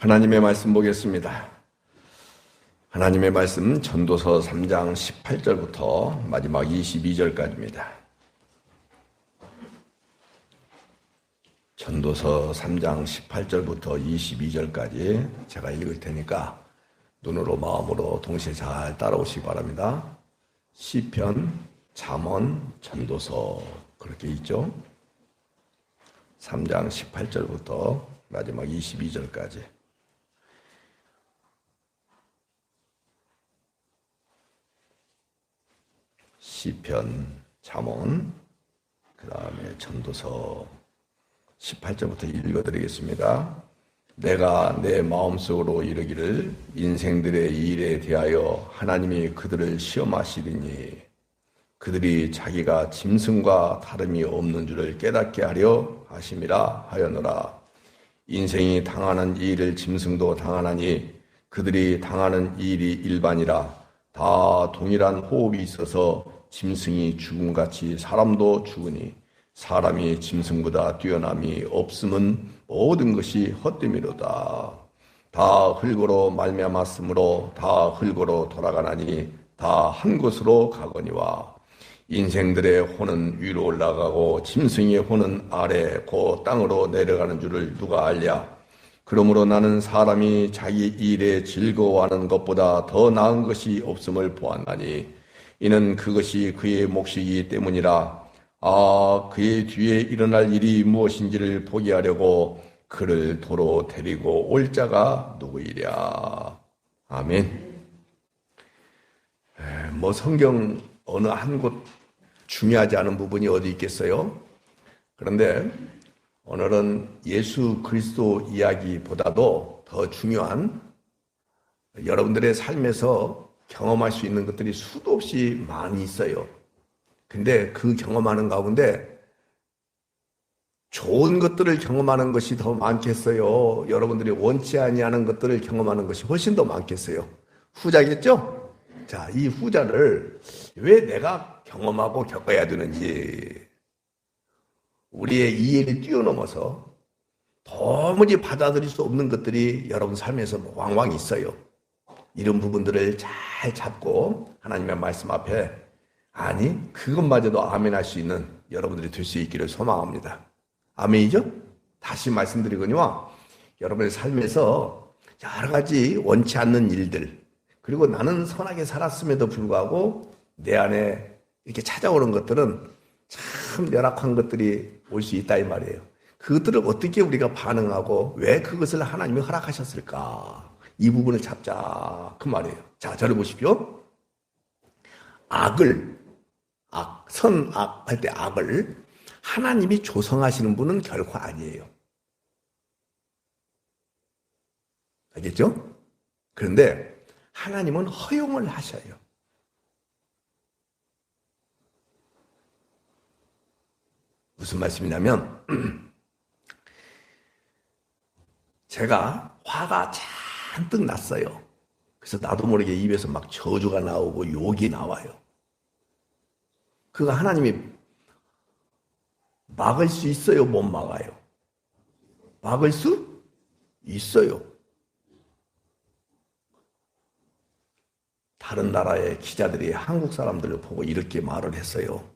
하나님의 말씀 보겠습니다. 하나님의 말씀 전도서 3장 18절부터 마지막 22절까지입니다. 전도서 3장 18절부터 22절까지 제가 읽을 테니까 눈으로 마음으로 동시에 잘 따라오시기 바랍니다. 시편, 잠언, 전도서 그렇게 있죠. 3장 18절부터 마지막 22절까지. 시편, 잠언, 그 다음에 전도서 18절부터 읽어드리겠습니다. 내가 내 마음속으로 이르기를 인생들의 일에 대하여 하나님이 그들을 시험하시리니 그들이 자기가 짐승과 다름이 없는 줄을 깨닫게 하려 하심이라 하였노라. 인생이 당하는 일을 짐승도 당하나니 그들이 당하는 일이 일반이라. 다 동일한 호흡이 있어서 짐승이 죽음같이 사람도 죽으니 사람이 짐승보다 뛰어남이 없음은 모든 것이 헛됨이로다. 다 흙으로 말미암았으므로 다 흙으로 돌아가나니 다 한 곳으로 가거니와 인생들의 혼은 위로 올라가고 짐승의 혼은 아래 곧 땅으로 내려가는 줄을 누가 알랴. 그러므로 나는 사람이 자기 일에 즐거워하는 것보다 더 나은 것이 없음을 보았나니 이는 그것이 그의 몫이기 때문이라. 그의 뒤에 일어날 일이 무엇인지를 보게 하려고 그를 도로 데리고 올 자가 누구이랴. 아멘. 성경 어느 한 곳 중요하지 않은 부분이 어디 있겠어요? 그런데 오늘은 예수 그리스도 이야기보다도 더 중요한 여러분들의 삶에서 경험할 수 있는 것들이 수도 없이 많이 있어요. 근데 그 경험하는 가운데 좋은 것들을 경험하는 것이 더 많겠어요? 여러분들이 원치 아니하는 것들을 경험하는 것이 훨씬 더 많겠어요? 후자겠죠? 자, 이 후자를 왜 내가 경험하고 겪어야 되는지, 우리의 이해를 뛰어넘어서 도무지 받아들일 수 없는 것들이 여러분 삶에서 왕왕 있어요. 이런 부분들을 잘 잡고 하나님의 말씀 앞에 그것마저도 아멘할 수 있는 여러분들이 될 수 있기를 소망합니다. 아멘이죠? 다시 말씀드리거니와 여러분의 삶에서 여러 가지 원치 않는 일들, 그리고 나는 선하게 살았음에도 불구하고 내 안에 이렇게 찾아오는 것들은 참 열악한 것들이 올 수 있다 이 말이에요. 그것들을 어떻게 우리가 반응하고 왜 그것을 하나님이 허락하셨을까? 이 부분을 잡자 그 말이에요. 자, 저를 보십시오. 선악 할 때 악을 하나님이 조성하시는 분은 결코 아니에요. 알겠죠? 그런데 하나님은 허용을 하셔요. 무슨 말씀이냐면 제가 화가 잔뜩 났어요. 그래서 나도 모르게 입에서 막 저주가 나오고 욕이 나와요. 그거 하나님이 막을 수 있어요? 못 막아요? 막을 수 있어요. 다른 나라의 기자들이 한국 사람들을 보고 이렇게 말을 했어요.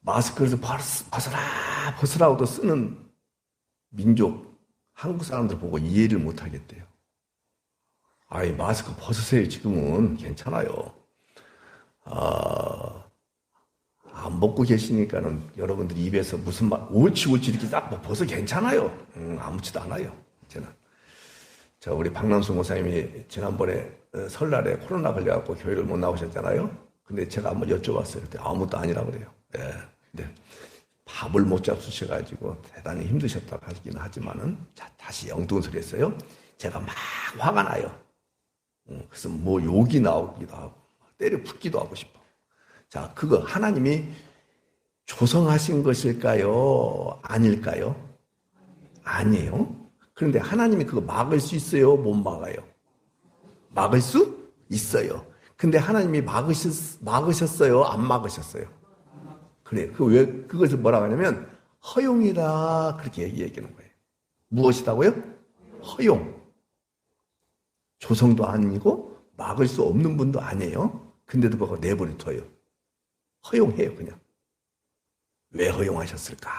마스크를 벗으라고도 쓰는 민족, 한국 사람들 보고 이해를 못 하겠대요. 마스크 벗으세요. 지금은 괜찮아요. 안 벗고 계시니까는 여러분들이 입에서 무슨 말, 옳지 이렇게 딱 벗어 괜찮아요. 아무렇지도 않아요. 저는. 우리 박남수 목사님이 지난번에 설날에 코로나 걸려갖고 교회를 못 나오셨잖아요. 근데 제가 한번 여쭤봤어요. 그때 아무것도 아니라 그래요. 네. 근데 밥을 못 잡수셔가지고 대단히 힘드셨다고 하긴 하지만은, 자, 다시 엉뚱한 소리 했어요. 제가 막 화가 나요. 그래서 욕이 나오기도 하고, 때려 붙기도 하고 싶어. 자, 그거 하나님이 조성하신 것일까요? 아닐까요? 아니에요. 그런데 하나님이 그거 막을 수 있어요? 못 막아요? 막을 수 있어요. 근데 하나님이 막으셨어요? 안 막으셨어요? 그래. 왜 그것을 뭐라고 하냐면 허용이라 그렇게 얘기하는 거예요. 무엇이다고요? 허용. 조성도 아니고 막을 수 없는 분도 아니에요. 근데도 그거 내버려 둬요. 허용해요, 그냥. 왜 허용하셨을까?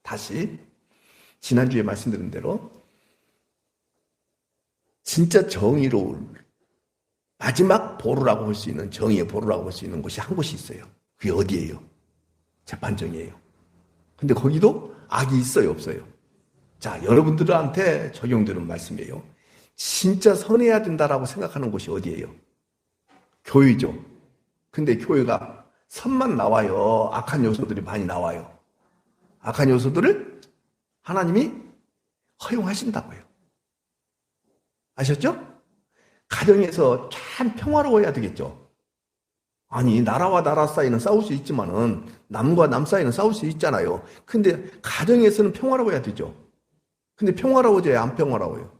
다시 지난주에 말씀드린 대로 진짜 정의로울 마지막 보루라고 볼 수 있는, 정의의 보루라고 볼 수 있는 곳이 한 곳이 있어요. 그게 어디예요? 재판정이에요. 근데 거기도 악이 있어요, 없어요? 자, 여러분들한테 적용되는 말씀이에요. 진짜 선해야 된다라고 생각하는 곳이 어디예요? 교회죠. 근데 교회가 선만 나와요. 악한 요소들이 많이 나와요. 악한 요소들을 하나님이 허용하신다고요. 아셨죠? 가정에서 참 평화로워야 되겠죠. 아니, 나라와 나라 사이는 싸울 수 있지만은 남과 남 사이는 싸울 수 있잖아요. 근데 가정에서는 평화로워야 되죠. 근데 평화로워져야 안 평화로워요.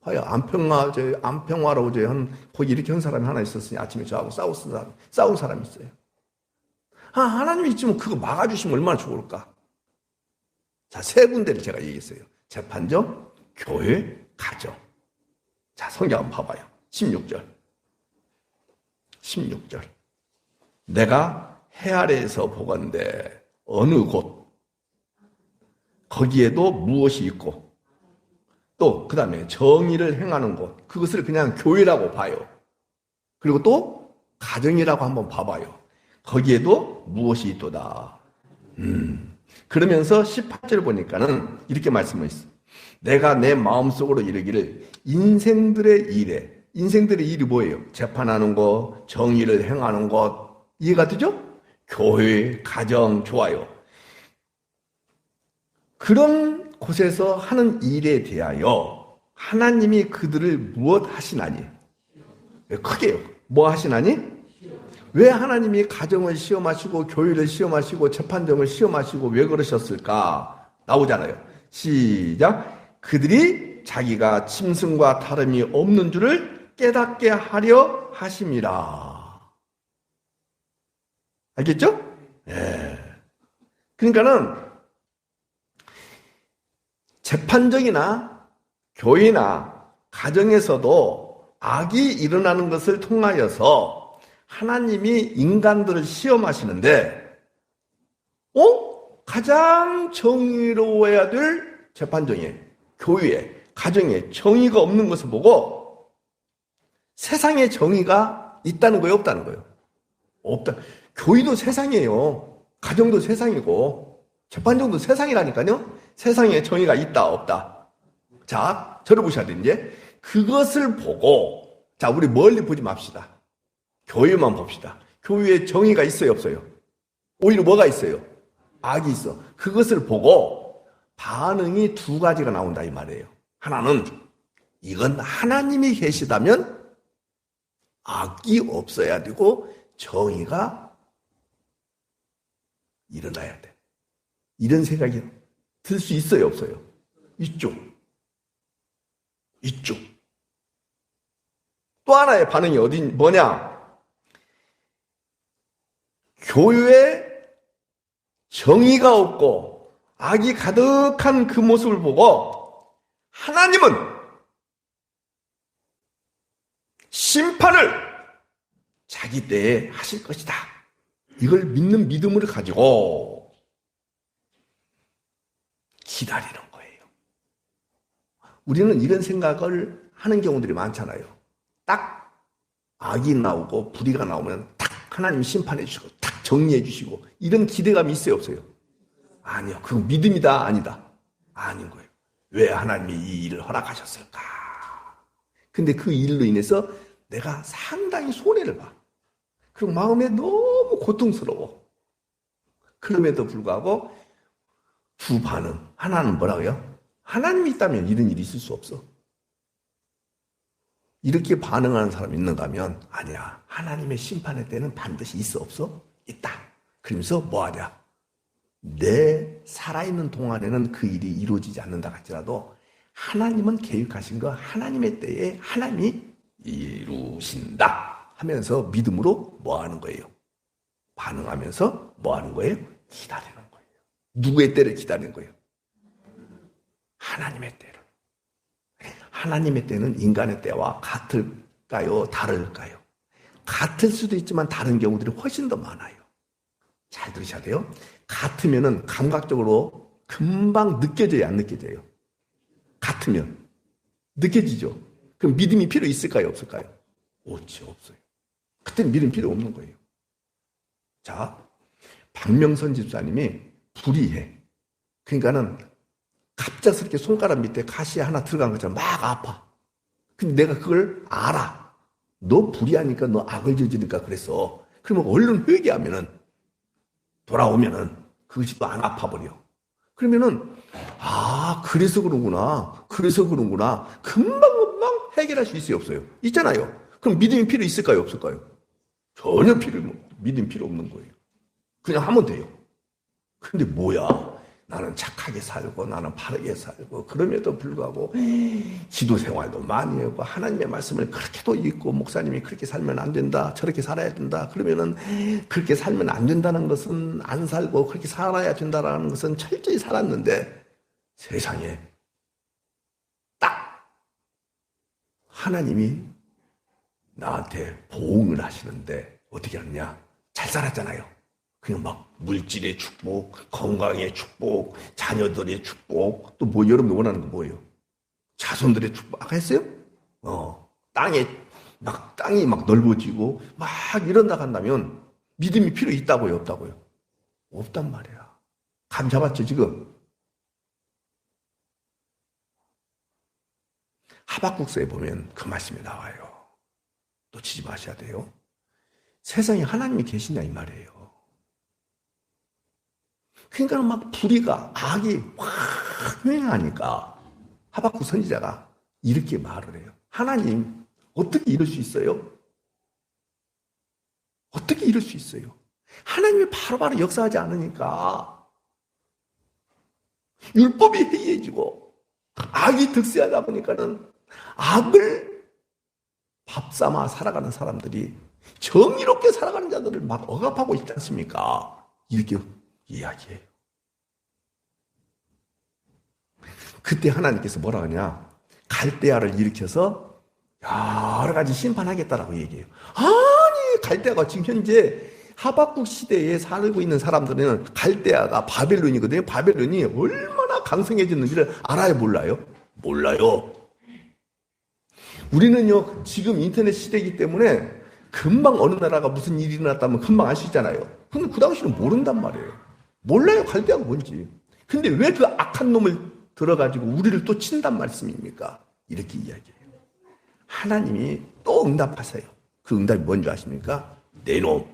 봐요, 안 평화로워져야 거기 이렇게 한 사람이 하나 있었으니 아침에 저하고 싸운 사람이 있어요. 하나님이 있으면 그거 막아주시면 얼마나 좋을까? 자, 세 군데를 제가 얘기했어요. 재판정, 교회, 가정. 자, 성경 한번 봐봐요. 16절. 내가 해 아래에서 보건대 어느 곳 거기에도 무엇이 있고 또 그 다음에 정의를 행하는 곳 그것을 그냥 교회라고 봐요. 그리고 또 가정이라고 한번 봐봐요. 거기에도 무엇이 있도다. 그러면서 18절 보니까는 이렇게 말씀을 했어요. 내가 내 마음속으로 이르기를 인생들의 일이 뭐예요? 재판하는 것, 정의를 행하는 것. 이해가 되죠? 교회, 가정, 좋아요. 그런 곳에서 하는 일에 대하여 하나님이 그들을 무엇 하시나니? 크게요. 뭐 하시나니? 왜 하나님이 가정을 시험하시고 교회를 시험하시고 재판정을 시험하시고 왜 그러셨을까? 나오잖아요. 시작. 그들이 자기가 짐승과 다름이 없는 줄을 깨닫게 하려 하심이라. 알겠죠? 예. 그러니까는 재판정이나 교회나 가정에서도 악이 일어나는 것을 통하여서 하나님이 인간들을 시험하시는데, 가장 정의로워야 될 재판정에, 교회에, 가정에 정의가 없는 것을 보고 세상에 정의가 있다는 거예요, 없다는 거예요? 없다. 교회도 세상이에요. 가정도 세상이고 재판정도 세상이라니까요. 세상에 정의가 있다, 없다. 자, 저를 보셔야 돼, 이제. 그것을 보고, 자, 우리 멀리 보지 맙시다. 교회만 봅시다. 교회에 정의가 있어요, 없어요? 오히려 뭐가 있어요? 악이 있어. 그것을 보고 반응이 두 가지가 나온다, 이 말이에요. 하나는, 이건 하나님이 계시다면 악이 없어야 되고 정의가 일어나야 돼. 이런 생각이 들 수 있어요, 없어요? 있죠. 또 하나의 반응이 뭐냐? 교회에 정의가 없고 악이 가득한 그 모습을 보고 하나님은 심판을 자기 때에 하실 것이다. 이걸 믿는 믿음을 가지고 기다리는 거예요. 우리는 이런 생각을 하는 경우들이 많잖아요. 딱 악이 나오고 불의가 나오면 딱 하나님 심판해 주시고 딱 정리해 주시고 이런 기대감이 있어요, 없어요? 아니요. 그거 믿음이다, 아니다? 아닌 거예요. 왜 하나님이 이 일을 허락하셨을까? 근데 그 일로 인해서 내가 상당히 손해를 봐. 그리고 마음에 너무 고통스러워. 그럼에도 불구하고 두 반응. 하나는 뭐라고요? 하나님이 있다면 이런 일이 있을 수 없어. 이렇게 반응하는 사람이 있는가 하면 아니야. 하나님의 심판의 때는 반드시 있어, 없어? 있다. 그러면서 뭐하냐? 내 살아있는 동안에는 그 일이 이루어지지 않는다 할지라도 하나님은 계획하신 거 하나님의 때에 하나님이 이루신다 하면서 믿음으로 뭐하는 거예요? 반응하면서 뭐하는 거예요? 기다리는 거예요. 누구의 때를 기다리는 거예요? 하나님의 때를. 하나님의 때는 인간의 때와 같을까요? 다를까요? 같을 수도 있지만 다른 경우들이 훨씬 더 많아요. 잘 들으셔야 돼요. 같으면은 감각적으로 금방 느껴져요, 안 느껴져요? 같으면 느껴지죠. 그럼 믿음이 필요 있을까요, 없을까요? 없어요. 그때는 믿음 필요 없는 거예요. 자, 박명선 집사님이 불의해. 그러니까는 갑작스럽게 손가락 밑에 가시 하나 들어간 것처럼 막 아파. 근데 내가 그걸 알아. 너 불의하니까, 너 악을 저지르니까 그랬어. 그러면 얼른 회개하면은, 돌아오면은 그것이 또 안 아파버려. 그러면은 그래서 그런구나. 금방 해결할 수 있어요, 없어요? 있잖아요. 그럼 믿음이 필요 있을까요, 없을까요? 전혀 믿음 필요 없는 거예요. 그냥 하면 돼요. 근데 뭐야? 나는 착하게 살고 나는 바르게 살고 그럼에도 불구하고 기도 생활도 많이 하고 하나님의 말씀을 그렇게도 읽고 목사님이 그렇게 살면 안 된다, 저렇게 살아야 된다, 그러면은 그렇게 살면 안 된다는 것은 안 살고 그렇게 살아야 된다라는 것은 철저히 살았는데 세상에 딱 하나님이 나한테 보응을 하시는데 어떻게 하느냐? 잘 살았잖아요. 그냥 막 물질의 축복, 건강의 축복, 자녀들의 축복, 또 뭐 여러분이 원하는 거 뭐예요? 자손들의 축복. 아까 했어요? 땅이 막 넓어지고 막 이런다 한다면 믿음이 필요 있다고요, 없다고요? 없단 말이야. 감 잡았죠, 지금? 하박국서에 보면 그 말씀이 나와요. 놓치지 마셔야 돼요. 세상에 하나님이 계시냐 이 말이에요. 그러니까 막 불의가 악이 확 횡행하니까 하박국 선지자가 이렇게 말을 해요. 하나님 어떻게 이럴 수 있어요? 어떻게 이럴 수 있어요? 하나님이 바로바로 역사하지 않으니까 율법이 해이해지고 악이 득세하다 보니까는 악을 밥삼아 살아가는 사람들이 정의롭게 살아가는 자들을 막 억압하고 있지 않습니까? 이렇게 이야기해요. 그때 하나님께서 뭐라 하냐? 갈대아를 일으켜서 여러 가지 심판하겠다라고 얘기해요. 아니, 갈대아가 지금 현재 하박국 시대에 살고 있는 사람들은 갈대아가 바벨론이거든요. 바벨론이 얼마나 강성해졌는지를 알아요, 몰라요? 몰라요. 우리는요, 지금 인터넷 시대이기 때문에 금방 어느 나라가 무슨 일이 일어났다면 금방 알 수 있잖아요. 근데 그 당시는 모른단 말이에요. 몰라요, 갈대아가 뭔지. 근데 왜 그 악한 놈을 들어가지고 우리를 또 친단 말씀입니까? 이렇게 이야기해요. 하나님이 또 응답하세요. 그 응답이 뭔지 아십니까? 내 놈.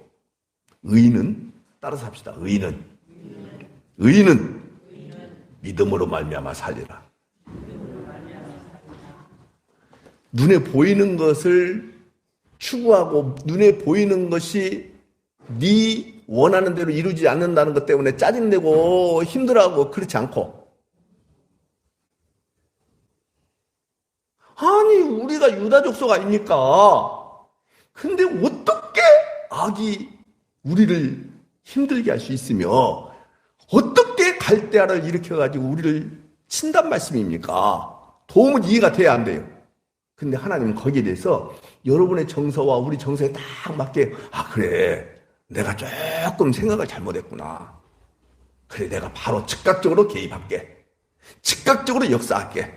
의인은, 따라서 합시다. 의인은 믿음으로 말미암아 살리라. 눈에 보이는 것을 추구하고 눈에 보이는 것이 네 원하는 대로 이루지 않는다는 것 때문에 짜증내고 힘들어하고 그렇지 않고, 아니 우리가 유다 족속 아닙니까? 근데 어떻게 악이 우리를 힘들게 할 수 있으며 어떻게 갈대아를 일으켜가지고 우리를 친단 말씀입니까? 도움은 이해가 돼야 안 돼요. 근데 하나님은 거기에 대해서 여러분의 정서와 우리 정서에 딱 맞게, 그래, 내가 조금 생각을 잘못했구나. 그래, 내가 바로 즉각적으로 개입할게. 즉각적으로 역사할게.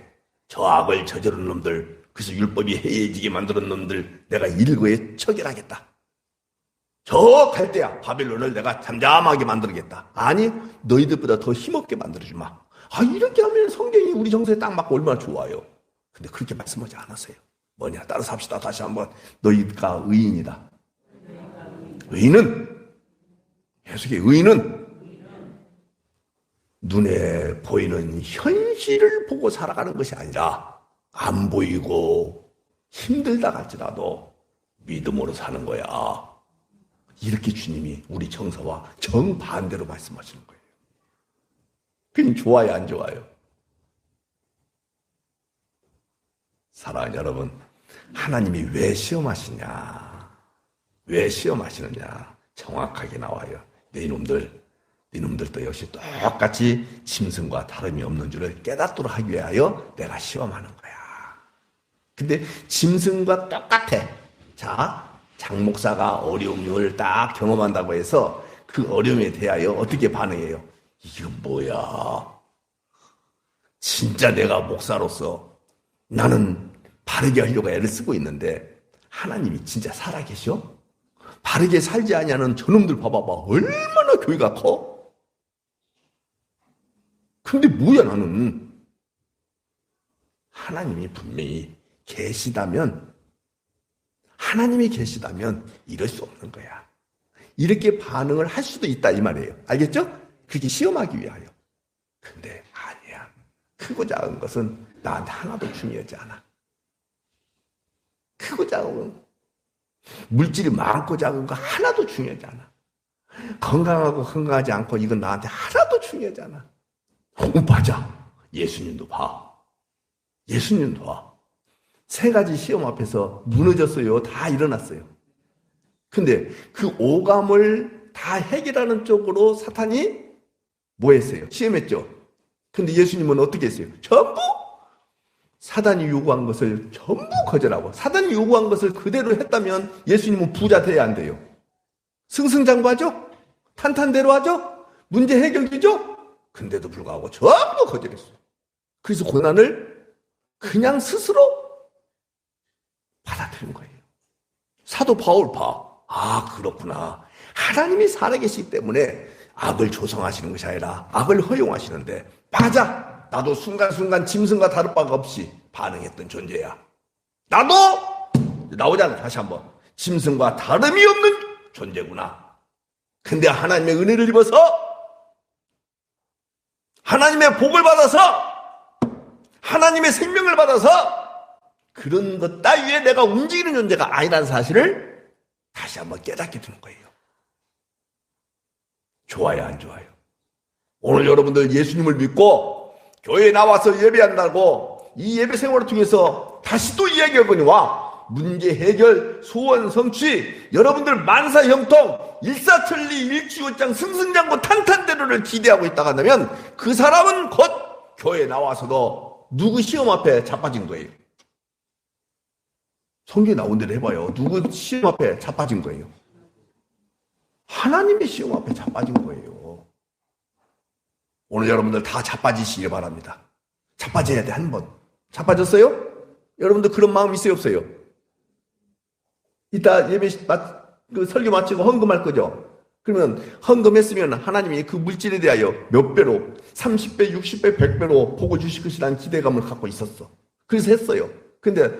저 악을 저지른 놈들, 그래서 율법이 해이해지게 만드는 놈들 내가 일거에 처결하겠다. 저 갈대아 바벨론을 내가 잠잠하게 만들겠다. 아니, 너희들보다 더 힘없게 만들어주마. 이렇게 하면 성경이 우리 정서에 딱 맞고 얼마나 좋아요. 근데 그렇게 말씀하지 않았어요. 뭐냐? 따라서 합시다. 다시 한번. 너희가 의인이다. 의인은, 계속해, 의인은 눈에 보이는 현실을 보고 살아가는 것이 아니라 안 보이고 힘들다 할지라도 믿음으로 사는 거야. 이렇게 주님이 우리 정서와 정반대로 말씀하시는 거예요. 그냥 좋아요, 안 좋아요? 사랑하는 여러분, 하나님이 왜 시험하시냐? 왜 시험하시느냐? 정확하게 나와요. 내 이놈들, 이놈들도 역시 똑같이 짐승과 다름이 없는 줄을 깨닫도록 하기 위하여 내가 시험하는 거야. 근데 짐승과 똑같아. 자, 장 목사가 어려움을 딱 경험한다고 해서 그 어려움에 대하여 어떻게 반응해요? 이거 뭐야? 진짜 내가 목사로서 나는 바르게 하려고 애를 쓰고 있는데 하나님이 진짜 살아계셔? 바르게 살지 아니하는 저놈들 봐봐봐. 얼마나 교회가 커? 근데 뭐야 나는? 하나님이 분명히 계시다면, 하나님이 계시다면 이럴 수 없는 거야. 이렇게 반응을 할 수도 있다 이 말이에요. 알겠죠? 그게 시험하기 위하여. 근데 아니야. 크고 작은 것은 나한테 하나도 중요하지 않아. 크고 작은 물질이 많고 작은 거 하나도 중요하지 않아. 건강하고 건강하지 않고 이건 나한테 하나도 중요하지 않아. 맞아. 예수님도 봐. 예수님도 봐. 세 가지 시험 앞에서 무너졌어요. 다 일어났어요. 근데 그 오감을 다 해결하는 쪽으로 사탄이 뭐 했어요? 시험했죠. 근데 예수님은 어떻게 했어요? 전부 사단이 요구한 것을 전부 거절하고, 사단이 요구한 것을 그대로 했다면 예수님은 부자 돼야 안 돼요? 승승장구하죠? 탄탄대로 하죠? 문제 해결되죠? 근데도 불구하고 전부 거절했어요. 그래서 고난을 그냥 스스로 받아들인 거예요. 사도 바울 봐. 아, 그렇구나. 하나님이 살아계시기 때문에 악을 조성하시는 것이 아니라 악을 허용하시는데, 맞아. 나도 순간순간 짐승과 다를 바가 없이 반응했던 존재야. 나도 나오잖아. 다시 한번. 짐승과 다름이 없는 존재구나. 근데 하나님의 은혜를 입어서, 하나님의 복을 받아서, 하나님의 생명을 받아서 그런 것 따위에 내가 움직이는 존재가 아니라는 사실을 다시 한번 깨닫게 되는 거예요. 좋아요, 안 좋아요? 오늘 여러분들 예수님을 믿고 교회에 나와서 예배한다고 이 예배 생활을 통해서 다시 또 이야기해보니와 문제 해결, 소원 성취, 여러분들 만사 형통, 일사천리, 일취월장, 승승장구, 탄탄대로를 기대하고 있다고 한다면 그 사람은 곧 교회에 나와서도 누구 시험 앞에 자빠진 거예요. 성경에 나온 대로 해봐요. 누구 시험 앞에 자빠진 거예요? 하나님의 시험 앞에 자빠진 거예요. 오늘 여러분들 다 자빠지시길 바랍니다. 자빠져야 돼, 한 번. 자빠졌어요? 여러분들 그런 마음 있어요, 없어요? 이따 예배 그 설교 마치고 헌금할 거죠? 그러면 헌금했으면 하나님이 그 물질에 대하여 몇 배로, 30배, 60배, 100배로 복을 주실 것이라는 기대감을 갖고 있었어. 그래서 했어요. 근데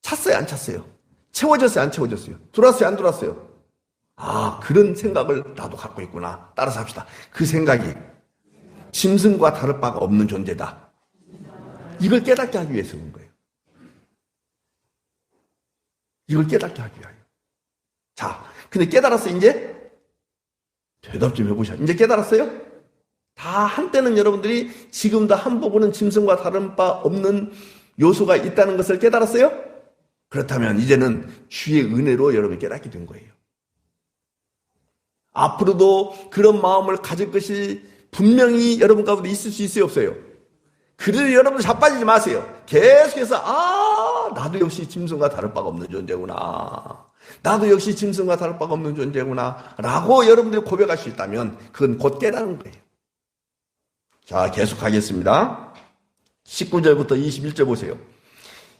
찼어요, 안 찼어요? 채워졌어요, 안 채워졌어요? 들어왔어요, 안 들어왔어요? 아, 그런 생각을 나도 갖고 있구나. 따라서 합시다. 그 생각이 짐승과 다를 바가 없는 존재다. 이걸 깨닫게 하기 위해서 그런 거예요. 이걸 깨닫게 하기 위하여. 자, 근데 깨달았어요, 이제? 대답 좀 해보셔. 이제 깨달았어요? 다 한때는 여러분들이 지금도 한 부분은 짐승과 다른 바 없는 요소가 있다는 것을 깨달았어요? 그렇다면 이제는 주의 은혜로 여러분이 깨닫게 된 거예요. 앞으로도 그런 마음을 가질 것이 분명히 여러분 가운데 있을 수 있어요, 없어요? 그래도 여러분 자빠지지 마세요. 계속해서 나도 역시 짐승과 다를 바가 없는 존재구나. 나도 역시 짐승과 다를 바가 없는 존재구나 라고 여러분들이 고백할 수 있다면 그건 곧 깨닫는 거예요. 자, 계속하겠습니다. 19절부터 21절 보세요.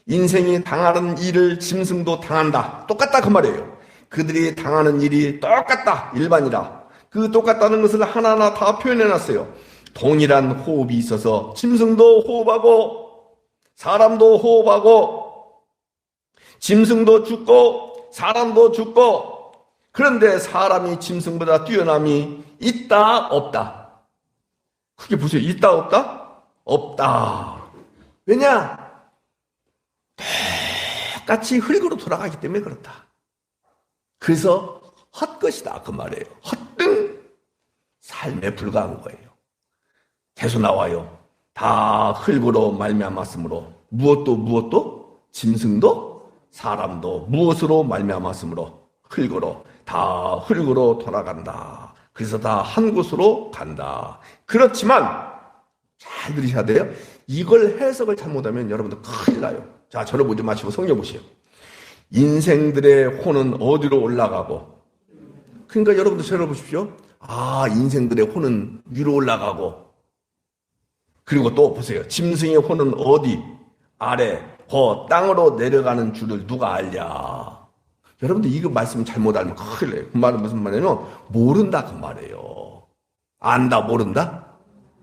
인생이 당하는 일을 짐승도 당한다. 똑같다 그 말이에요. 그들이 당하는 일이 똑같다. 일반이라. 그 똑같다는 것을 하나하나 다 표현해놨어요. 동일한 호흡이 있어서 짐승도 호흡하고 사람도 호흡하고 짐승도 죽고 사람도 죽고, 그런데 사람이 짐승보다 뛰어남이 있다 없다? 그게 보세요. 있다 없다? 없다. 왜냐? 똑같이 흙으로 돌아가기 때문에 그렇다. 그래서 헛것이다 그 말이에요. 헛된 삶에 불과한 거예요. 계속 나와요. 다 흙으로 말미암았으므로 무엇도 짐승도 사람도 무엇으로 말미암았으므로 흙으로 다 흙으로 돌아간다. 그래서 다 한 곳으로 간다. 그렇지만 잘 들으셔야 돼요. 이걸 해석을 잘못하면 여러분들 큰일 나요. 자, 저를 보지 마시고 성경 보시오. 인생들의 혼은 어디로 올라가고. 그러니까 여러분들 저를 보십시오. 아, 인생들의 혼은 위로 올라가고. 그리고 또 보세요. 짐승의 혼은 어디? 아래, 땅으로 내려가는 줄을 누가 알랴? 여러분들 이거 말씀 잘못 알면 큰일 나요. 그 말은 무슨 말이냐면 모른다 그 말이에요. 안다 모른다?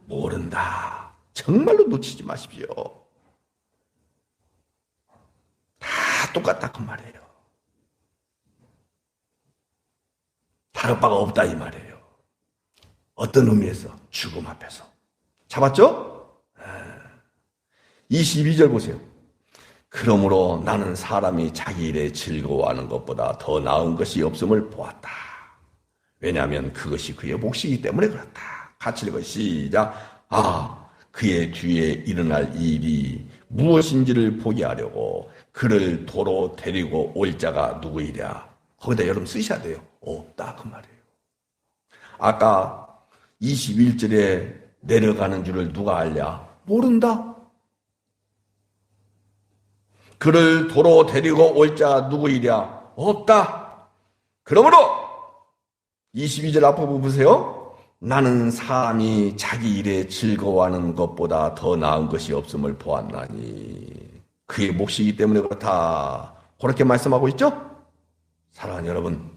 모른다. 정말로 놓치지 마십시오. 다 똑같다 그 말이에요. 다를 바가 없다 이 말이에요. 어떤 의미에서? 죽음 앞에서. 잡았죠? 22절 보세요. 그러므로 나는 사람이 자기 일에 즐거워하는 것보다 더 나은 것이 없음을 보았다. 왜냐하면 그것이 그의 몫이기 때문에 그렇다. 같이 읽어 시작. 그의 뒤에 일어날 일이 무엇인지를 보게 하려고 그를 도로 데리고 올 자가 누구이랴. 거기다 여러분 쓰셔야 돼요. 없다 그 말이에요. 아까 21절에 내려가는 줄을 누가 알랴? 모른다. 그를 도로 데리고 올 자 누구이랴? 없다. 그러므로 22절 앞부분 보세요. 나는 사람이 자기 일에 즐거워하는 것보다 더 나은 것이 없음을 보았나니 그의 몫이기 때문에 그렇다. 그렇게 말씀하고 있죠? 사랑하는 여러분,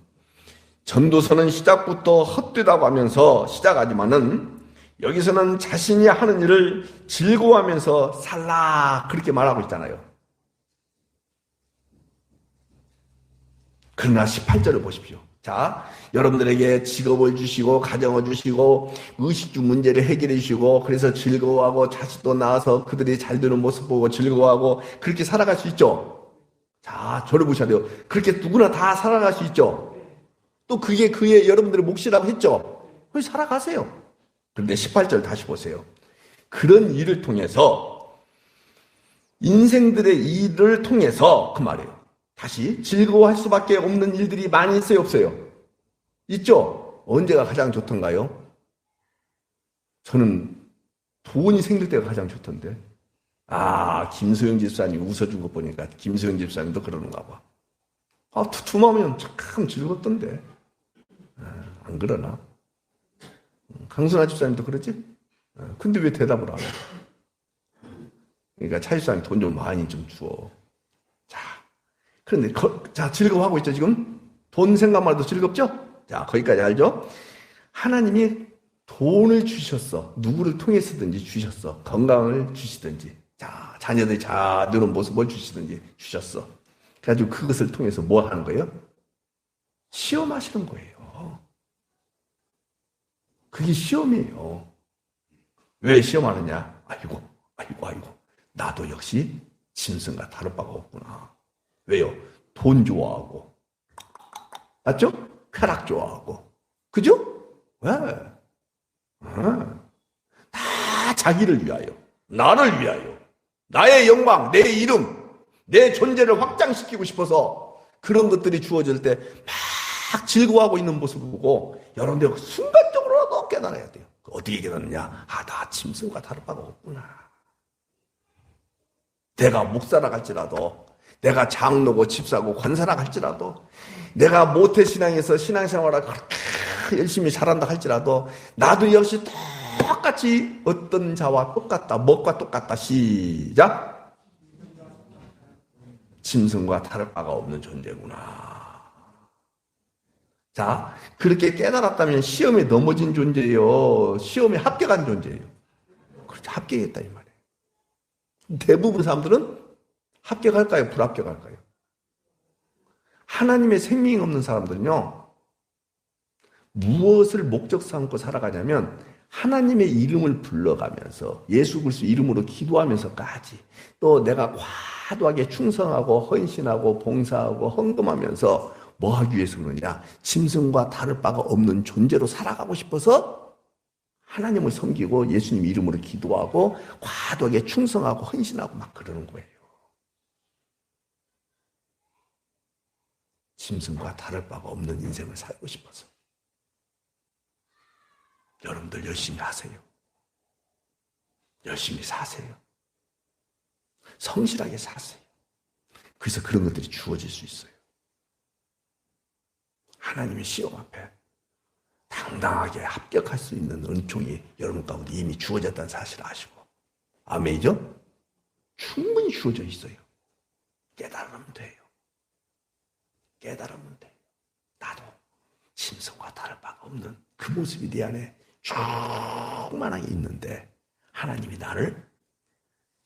전도서는 시작부터 헛되다고 하면서 시작하지만은 여기서는 자신이 하는 일을 즐거워하면서 살라 그렇게 말하고 있잖아요. 그러나 18절을 보십시오. 자, 여러분들에게 직업을 주시고 가정을 주시고 의식주 문제를 해결해 주시고 그래서 즐거워하고 자식도 낳아서 그들이 잘 되는 모습 보고 즐거워하고 그렇게 살아갈 수 있죠. 자, 저를 보셔야 돼요. 그렇게 누구나 다 살아갈 수 있죠. 또 그게 그의 여러분들의 몫이라고 했죠. 그래서 살아가세요. 그런데 18절 다시 보세요. 그런 일을 통해서 인생들의 일을 통해서 그 말이에요. 다시 즐거워할 수밖에 없는 일들이 많이 있어요, 없어요? 있죠? 언제가 가장 좋던가요? 저는 돈이 생길 때가 가장 좋던데. 김소영 집사님 웃어준 거 보니까 김소영 집사님도 그러는가 봐. 투투하면 참 즐겁던데. 안 그러나? 강순아 집사님도 그러지? 근데 왜 대답을 안 해? 그러니까 차 집사님 돈 좀 많이 좀 주어. 그런데 즐거워하고 있죠 지금? 돈 생각만 해도 즐겁죠? 자, 거기까지 알죠? 하나님이 돈을 주셨어. 누구를 통해서든지 주셨어. 건강을 주시든지, 자, 자녀들이 잘 되는 모습을 주시든지 주셨어. 그래가지고 그것을 통해서 뭐 하는 거예요? 시험하시는 거예요. 그게 시험이에요. 왜 시험하느냐? 아이고. 나도 역시 짐승과 다를 바가 없구나. 왜요? 돈 좋아하고, 맞죠? 쾌락 좋아하고, 그죠? 왜? 다 자기를 위하여, 나를 위하여, 나의 영광, 내 이름, 내 존재를 확장시키고 싶어서 그런 것들이 주어질 때 막 즐거워하고 있는 모습을 보고 여러분들 순간적으로라도 깨달아야 돼요. 어떻게 깨달느냐? 나 짐승과 다를 바가 없구나. 내가 목사라 할지라도, 내가 장로고 집사고 권사라 할지라도, 내가 모태신앙에서 신앙생활을 그렇게 열심히 잘한다 할지라도 나도 역시 똑같이 어떤 자와 똑같다. 무엇과 똑같다. 시작. 짐승과 다를 바가 없는 존재구나. 자, 그렇게 깨달았다면 시험에 넘어진 존재예요. 시험에 합격한 존재예요. 그렇죠. 합격했다 이 말이에요. 대부분 사람들은 합격할까요? 불합격할까요? 하나님의 생명이 없는 사람들은요, 무엇을 목적 삼고 살아가냐면 하나님의 이름을 불러가면서 예수 그리스도 이름으로 기도하면서까지, 또 내가 과도하게 충성하고 헌신하고 봉사하고 헌금하면서 뭐 하기 위해서 그러냐? 짐승과 다를 바가 없는 존재로 살아가고 싶어서 하나님을 섬기고 예수님 이름으로 기도하고 과도하게 충성하고 헌신하고 막 그러는 거예요. 짐승과 다를 바가 없는 인생을 살고 싶어서. 여러분들 열심히 하세요. 열심히 사세요. 성실하게 사세요. 그래서 그런 것들이 주어질 수 있어요. 하나님의 시험 앞에 당당하게 합격할 수 있는 은총이 여러분 가운데 이미 주어졌다는 사실을 아시고, 아멘이죠? 충분히 주어져 있어요. 깨달으면 돼요. 깨달으면 돼요. 나도 짐승과 다를 바가 없는 그 모습이 내 안에 충만하게 있는데, 하나님이 나를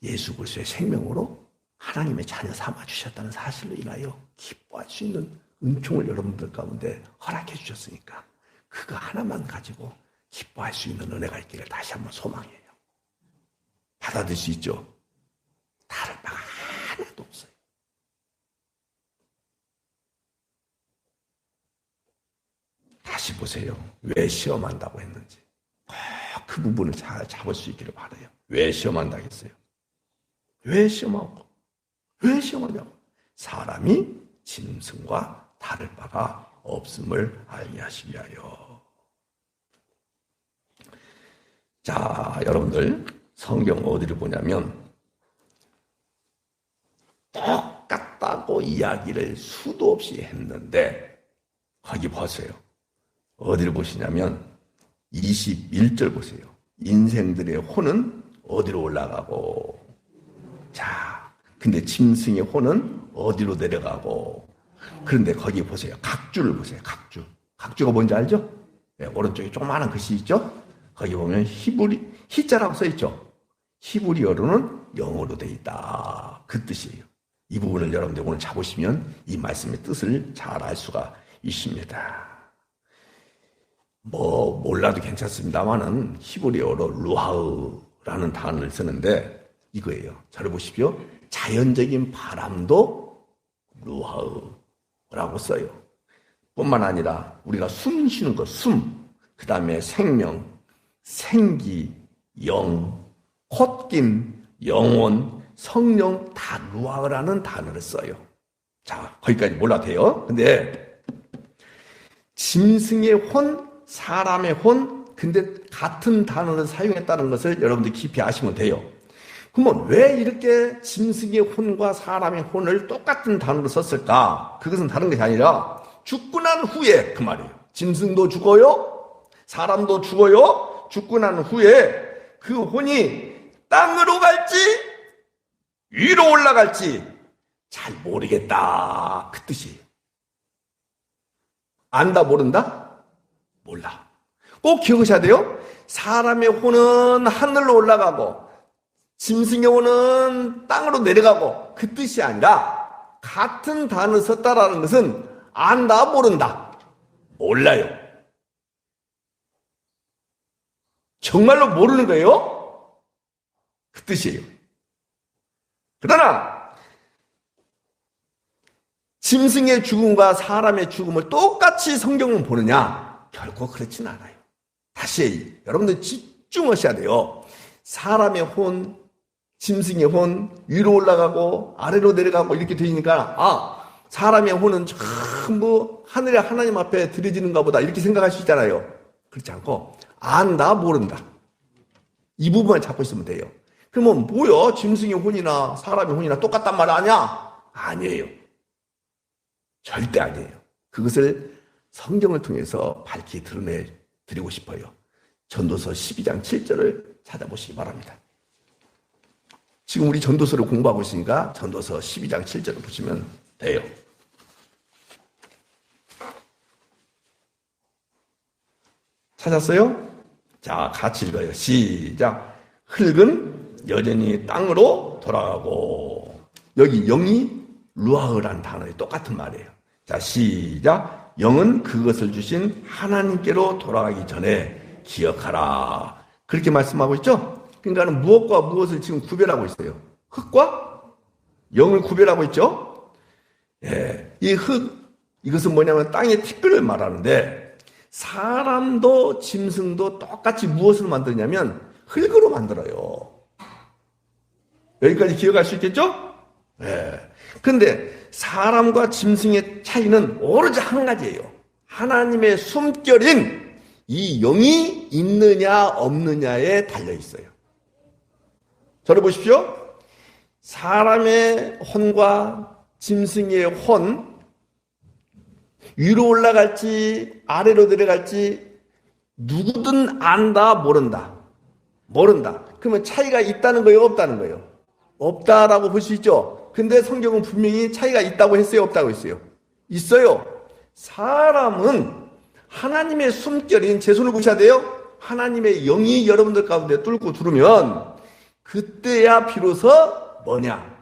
예수 그리스도의 생명으로 하나님의 자녀 삼아 주셨다는 사실로 인하여 기뻐할 수 있는 은총을 여러분들 가운데 허락해 주셨으니까 그거 하나만 가지고 기뻐할 수 있는 은혜가 있기를 다시 한번 소망해요. 받아들일 수 있죠? 다를 바가 하나도 없어요. 다시 보세요. 왜 시험한다고 했는지. 꼭 그 부분을 잘 잡을 수 있기를 바라요. 왜 시험한다고 했어요? 왜 시험하고? 왜 시험하냐고? 사람이 짐승과 다를 바가 없음을 알게 하시기 위하여. 자, 여러분들 성경 어디를 보냐면 똑같다고 이야기를 수도 없이 했는데 거기 보세요. 어디를 보시냐면 21절 보세요. 인생들의 혼은 어디로 올라가고, 자, 근데 짐승의 혼은 어디로 내려가고. 그런데 거기 보세요. 각주를 보세요. 각주. 각주가 뭔지 알죠? 네, 오른쪽에 조그마한 글씨 있죠? 거기 보면 히자라고 써있죠? 히브리어로는 영어로 되어 있다. 그 뜻이에요. 이 부분을 여러분들 오늘 잡으시면 이 말씀의 뜻을 잘 알 수가 있습니다. 뭐 몰라도 괜찮습니다만은 히브리어로 루하우라는 단어를 쓰는데 이거예요. 잘 보십시오. 자연적인 바람도 루하우라고 써요. 뿐만 아니라 우리가 숨 쉬는 것, 숨, 그 다음에 생명, 생기, 영, 콧김, 영혼, 성령 다 루하우라는 단어를 써요. 자, 거기까지 몰라도 돼요. 근데 짐승의 혼, 사람의 혼, 근데 같은 단어를 사용했다는 것을 여러분들 깊이 아시면 돼요. 그러면 왜 이렇게 짐승의 혼과 사람의 혼을 똑같은 단어로 썼을까? 그것은 다른 것이 아니라 죽고 난 후에 그 말이에요. 짐승도 죽어요. 사람도 죽어요. 죽고 난 후에 그 혼이 땅으로 갈지 위로 올라갈지 잘 모르겠다. 그 뜻이에요. 안다 모른다? 몰라. 꼭 기억하셔야 돼요. 사람의 혼은 하늘로 올라가고 짐승의 혼은 땅으로 내려가고 그 뜻이 아니라 같은 단어를 썼다라는 것은 안다 모른다? 몰라요. 정말로 모르는 거예요? 그 뜻이에요. 그러나 짐승의 죽음과 사람의 죽음을 똑같이 성경은 보느냐? 결코 그렇진 않아요. 다시 여러분들 집중하셔야 돼요. 사람의 혼, 짐승의 혼 위로 올라가고 아래로 내려가고 이렇게 되니까 사람의 혼은 전부 하늘의 하나님 앞에 드려지는가 보다 이렇게 생각할 수 있잖아요. 그렇지 않고 안다 모른다. 이 부분만 잡고 있으면 돼요. 그러면 뭐야? 짐승의 혼이나 사람의 혼이나 똑같단 말 아니야? 아니에요. 절대 아니에요. 그것을 성경을 통해서 밝히 드러내드리고 싶어요. 전도서 12장 7절을 찾아보시기 바랍니다. 지금 우리 전도서를 공부하고 있으니까 전도서 12장 7절을 보시면 돼요. 찾았어요? 자, 같이 읽어요. 시작. 흙은 여전히 땅으로 돌아가고, 여기 영이 루아흐라는 단어에 똑같은 말이에요. 자, 시작. 영은 그것을 주신 하나님께로 돌아가기 전에 기억하라. 그렇게 말씀하고 있죠? 그러니까 무엇과 무엇을 지금 구별하고 있어요? 흙과 영을 구별하고 있죠? 예, 이 흙, 이것은 뭐냐면 땅의 티끌을 말하는데 사람도 짐승도 똑같이 무엇으로 만드냐면 흙으로 만들어요. 여기까지 기억할 수 있겠죠? 예. 그런데 사람과 짐승의 차이는 오로지 한 가지예요. 하나님의 숨결인 이 영이 있느냐 없느냐에 달려 있어요. 저를 보십시오. 사람의 혼과 짐승의 혼, 위로 올라갈지 아래로 내려갈지 누구든 안다 모른다. 그러면 차이가 있다는 거예요, 없다는 거예요? 없다라고 볼 수 있죠. 근데 성경은 분명히 차이가 있다고 했어요, 없다고 했어요? 있어요. 사람은 하나님의 숨결인, 제 손을 보셔야 돼요. 하나님의 영이 여러분들 가운데 뚫고 들어오면 그때야 비로소 뭐냐?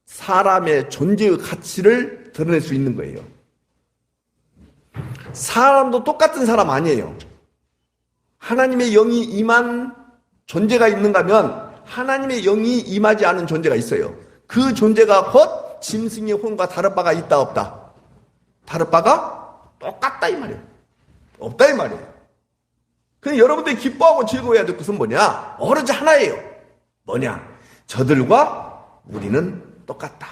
사람의 존재의 가치를 드러낼 수 있는 거예요. 사람도 똑같은 사람 아니에요. 하나님의 영이 임한 존재가 있는가 하면 하나님의 영이 임하지 않은 존재가 있어요. 그 존재가 곧 짐승의 혼과 다를 바가 있다 없다? 다를 바가 똑같다 이 말이에요. 없다 이 말이에요. 그럼 여러분들이 기뻐하고 즐거워해야 될 것은 뭐냐? 오로지 하나예요. 뭐냐? 저들과 우리는 똑같다.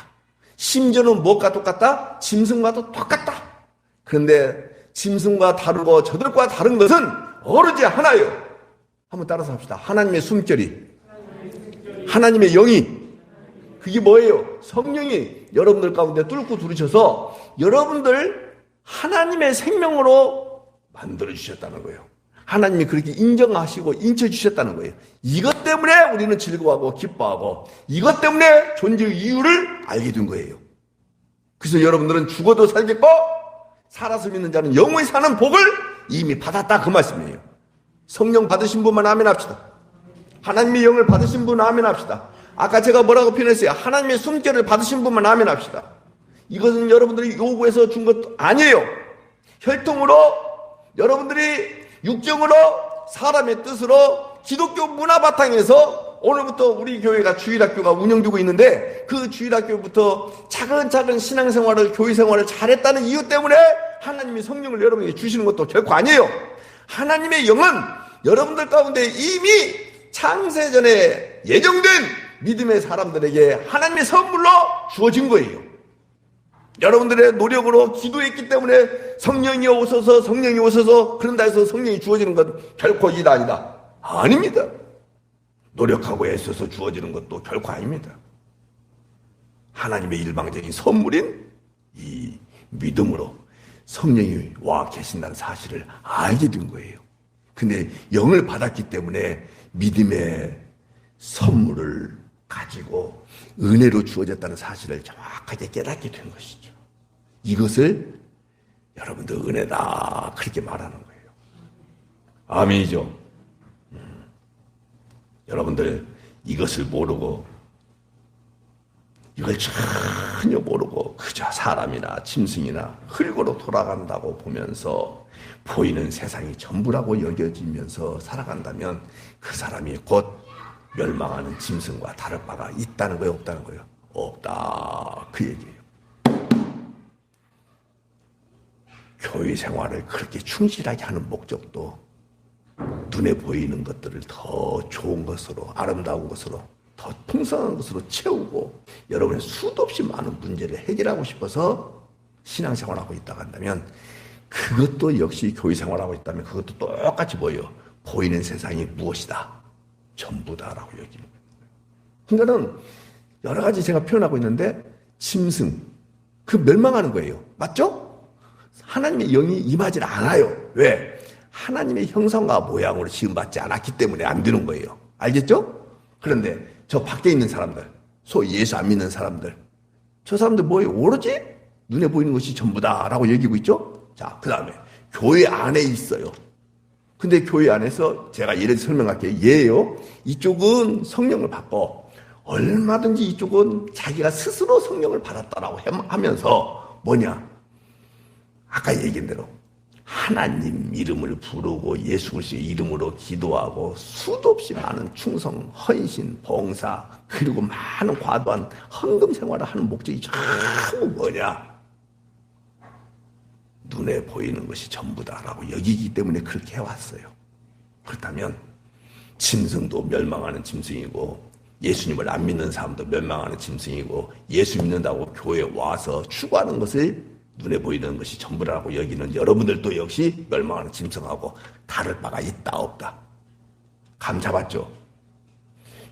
심지어는 무엇과 똑같다? 짐승과도 똑같다. 그런데 짐승과 다르고 저들과 다른 것은 오로지 하나예요. 한번 따라서 합시다. 하나님의 숨결이, 하나님의 영이, 그게 뭐예요? 성령이 여러분들 가운데 뚫고 들으셔서 여러분들 하나님의 생명으로 만들어주셨다는 거예요. 하나님이 그렇게 인정하시고 인쳐주셨다는 거예요. 이것 때문에 우리는 즐거워하고 기뻐하고 이것 때문에 존재의 이유를 알게 된 거예요. 그래서 여러분들은 죽어도 살겠고 살아서 믿는 자는 영원히 사는 복을 이미 받았다 그 말씀이에요. 성령 받으신 분만 아멘 합시다. 하나님의 영을 받으신 분은 아멘 합시다. 아까 제가 뭐라고 표현했어요? 하나님의 숨결을 받으신 분만 아멘 합시다. 이것은 여러분들이 요구해서 준 것도 아니에요. 혈통으로 여러분들이 육정으로 사람의 뜻으로 기독교 문화 바탕에서 오늘부터 우리 교회가 주일학교가 운영되고 있는데 그 주일학교부터 차근차근 신앙생활을 교회생활을 잘했다는 이유 때문에 하나님이 성령을 여러분에게 주시는 것도 결코 아니에요. 하나님의 영은 여러분들 가운데 이미 창세전에 예정된 믿음의 사람들에게 하나님의 선물로 주어진 거예요. 여러분들의 노력으로 기도했기 때문에 성령이 오셔서 그런다 해서 성령이 주어지는 건 결코 이다 아니다. 아닙니다. 노력하고 애써서 주어지는 것도 결코 아닙니다. 하나님의 일방적인 선물인 이 믿음으로 성령이 와 계신다는 사실을 알게 된 거예요. 근데 영을 받았기 때문에 믿음의 선물을 가지고 은혜로 주어졌다는 사실을 정확하게 깨닫게 된 것이죠. 이것을 여러분들 은혜다 그렇게 말하는 거예요. 아멘이죠. 여러분들 이것을 모르고 이걸 전혀 모르고 그저 사람이나 짐승이나 흙으로 돌아간다고 보면서 보이는 세상이 전부라고 여겨지면서 살아간다면 그 사람이 곧 멸망하는 짐승과 다를 바가 있다는 거예요, 없다는 거예요? 없다 그 얘기예요. 교회 생활을 그렇게 충실하게 하는 목적도 눈에 보이는 것들을 더 좋은 것으로, 아름다운 것으로, 더 풍성한 것으로 채우고 여러분의 수도 없이 많은 문제를 해결하고 싶어서 신앙생활하고 있다고 한다면 그것도 역시 교회생활하고 있다면 그것도 똑같이 뭐예요? 보이는 세상이 무엇이다? 전부다라고 여기는 거예요. 그러니까는 여러 가지 제가 표현하고 있는데 짐승, 그 멸망하는 거예요. 맞죠? 하나님의 영이 임하지 않아요. 왜? 하나님의 형상과 모양으로 지음받지 않았기 때문에 안 되는 거예요. 알겠죠? 그런데 저 밖에 있는 사람들, 소위 예수 안 믿는 사람들, 저 사람들 뭐예요? 오로지 눈에 보이는 것이 전부다라고 여기고 있죠? 자, 그 다음에 교회 안에 있어요. 근데 교회 안에서 제가 예를 들어 설명할게요. 예요. 이쪽은 성령을 받고 얼마든지 이쪽은 자기가 스스로 성령을 받았다라고 하면서 뭐냐? 아까 얘기한 대로 하나님 이름을 부르고 예수 그리스도의 이름으로 기도하고 수도 없이 많은 충성, 헌신, 봉사 그리고 많은 과도한 헌금 생활을 하는 목적이 전부 뭐냐? 눈에 보이는 것이 전부다라고 여기기 때문에 그렇게 해왔어요. 그렇다면 짐승도 멸망하는 짐승이고 예수님을 안 믿는 사람도 멸망하는 짐승이고 예수 믿는다고 교회에 와서 추구하는 것을 눈에 보이는 것이 전부라고 여기는 여러분들도 역시 멸망하는 짐승하고 다를 바가 있다 없다. 감 잡았죠?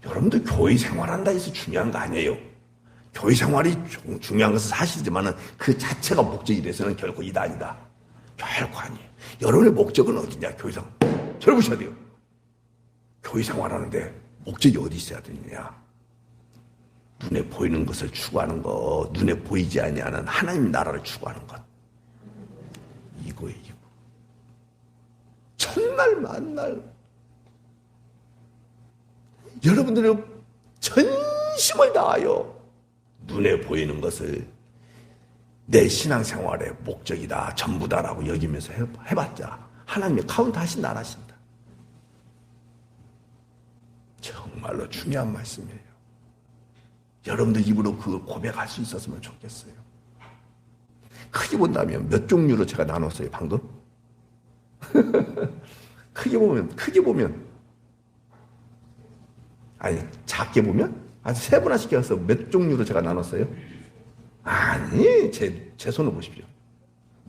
여러분들 교회 생활한다 해서 중요한 거 아니에요. 교회 생활이 중요한 것은 사실이지만 그 자체가 목적이 돼서는 결코 이다 아니다. 결코 아니에요. 여러분의 목적은 어디냐? 교회 생활. 잘 보셔야 돼요. 교회 생활하는데 목적이 어디 있어야 되느냐? 눈에 보이는 것을 추구하는 것, 눈에 보이지 아니하는 하나님 나라를 추구하는 것. 이거예요. 이거. 첫날 만날 여러분들의 전심을 다하여 눈에 보이는 것을 내 신앙생활의 목적이다, 전부다라고 여기면서 해봤자 하나님이 카운트하신다 안 하신다. 정말로 중요한 말씀이에요. 여러분들 입으로 그 고백할 수 있었으면 좋겠어요. 크게 본다면 몇 종류로 제가 나눴어요, 방금? 크게 보면. 아니, 작게 보면? 아주 세분화시켜 서 몇 종류로 제가 나눴어요? 아니, 제 손을 보십시오.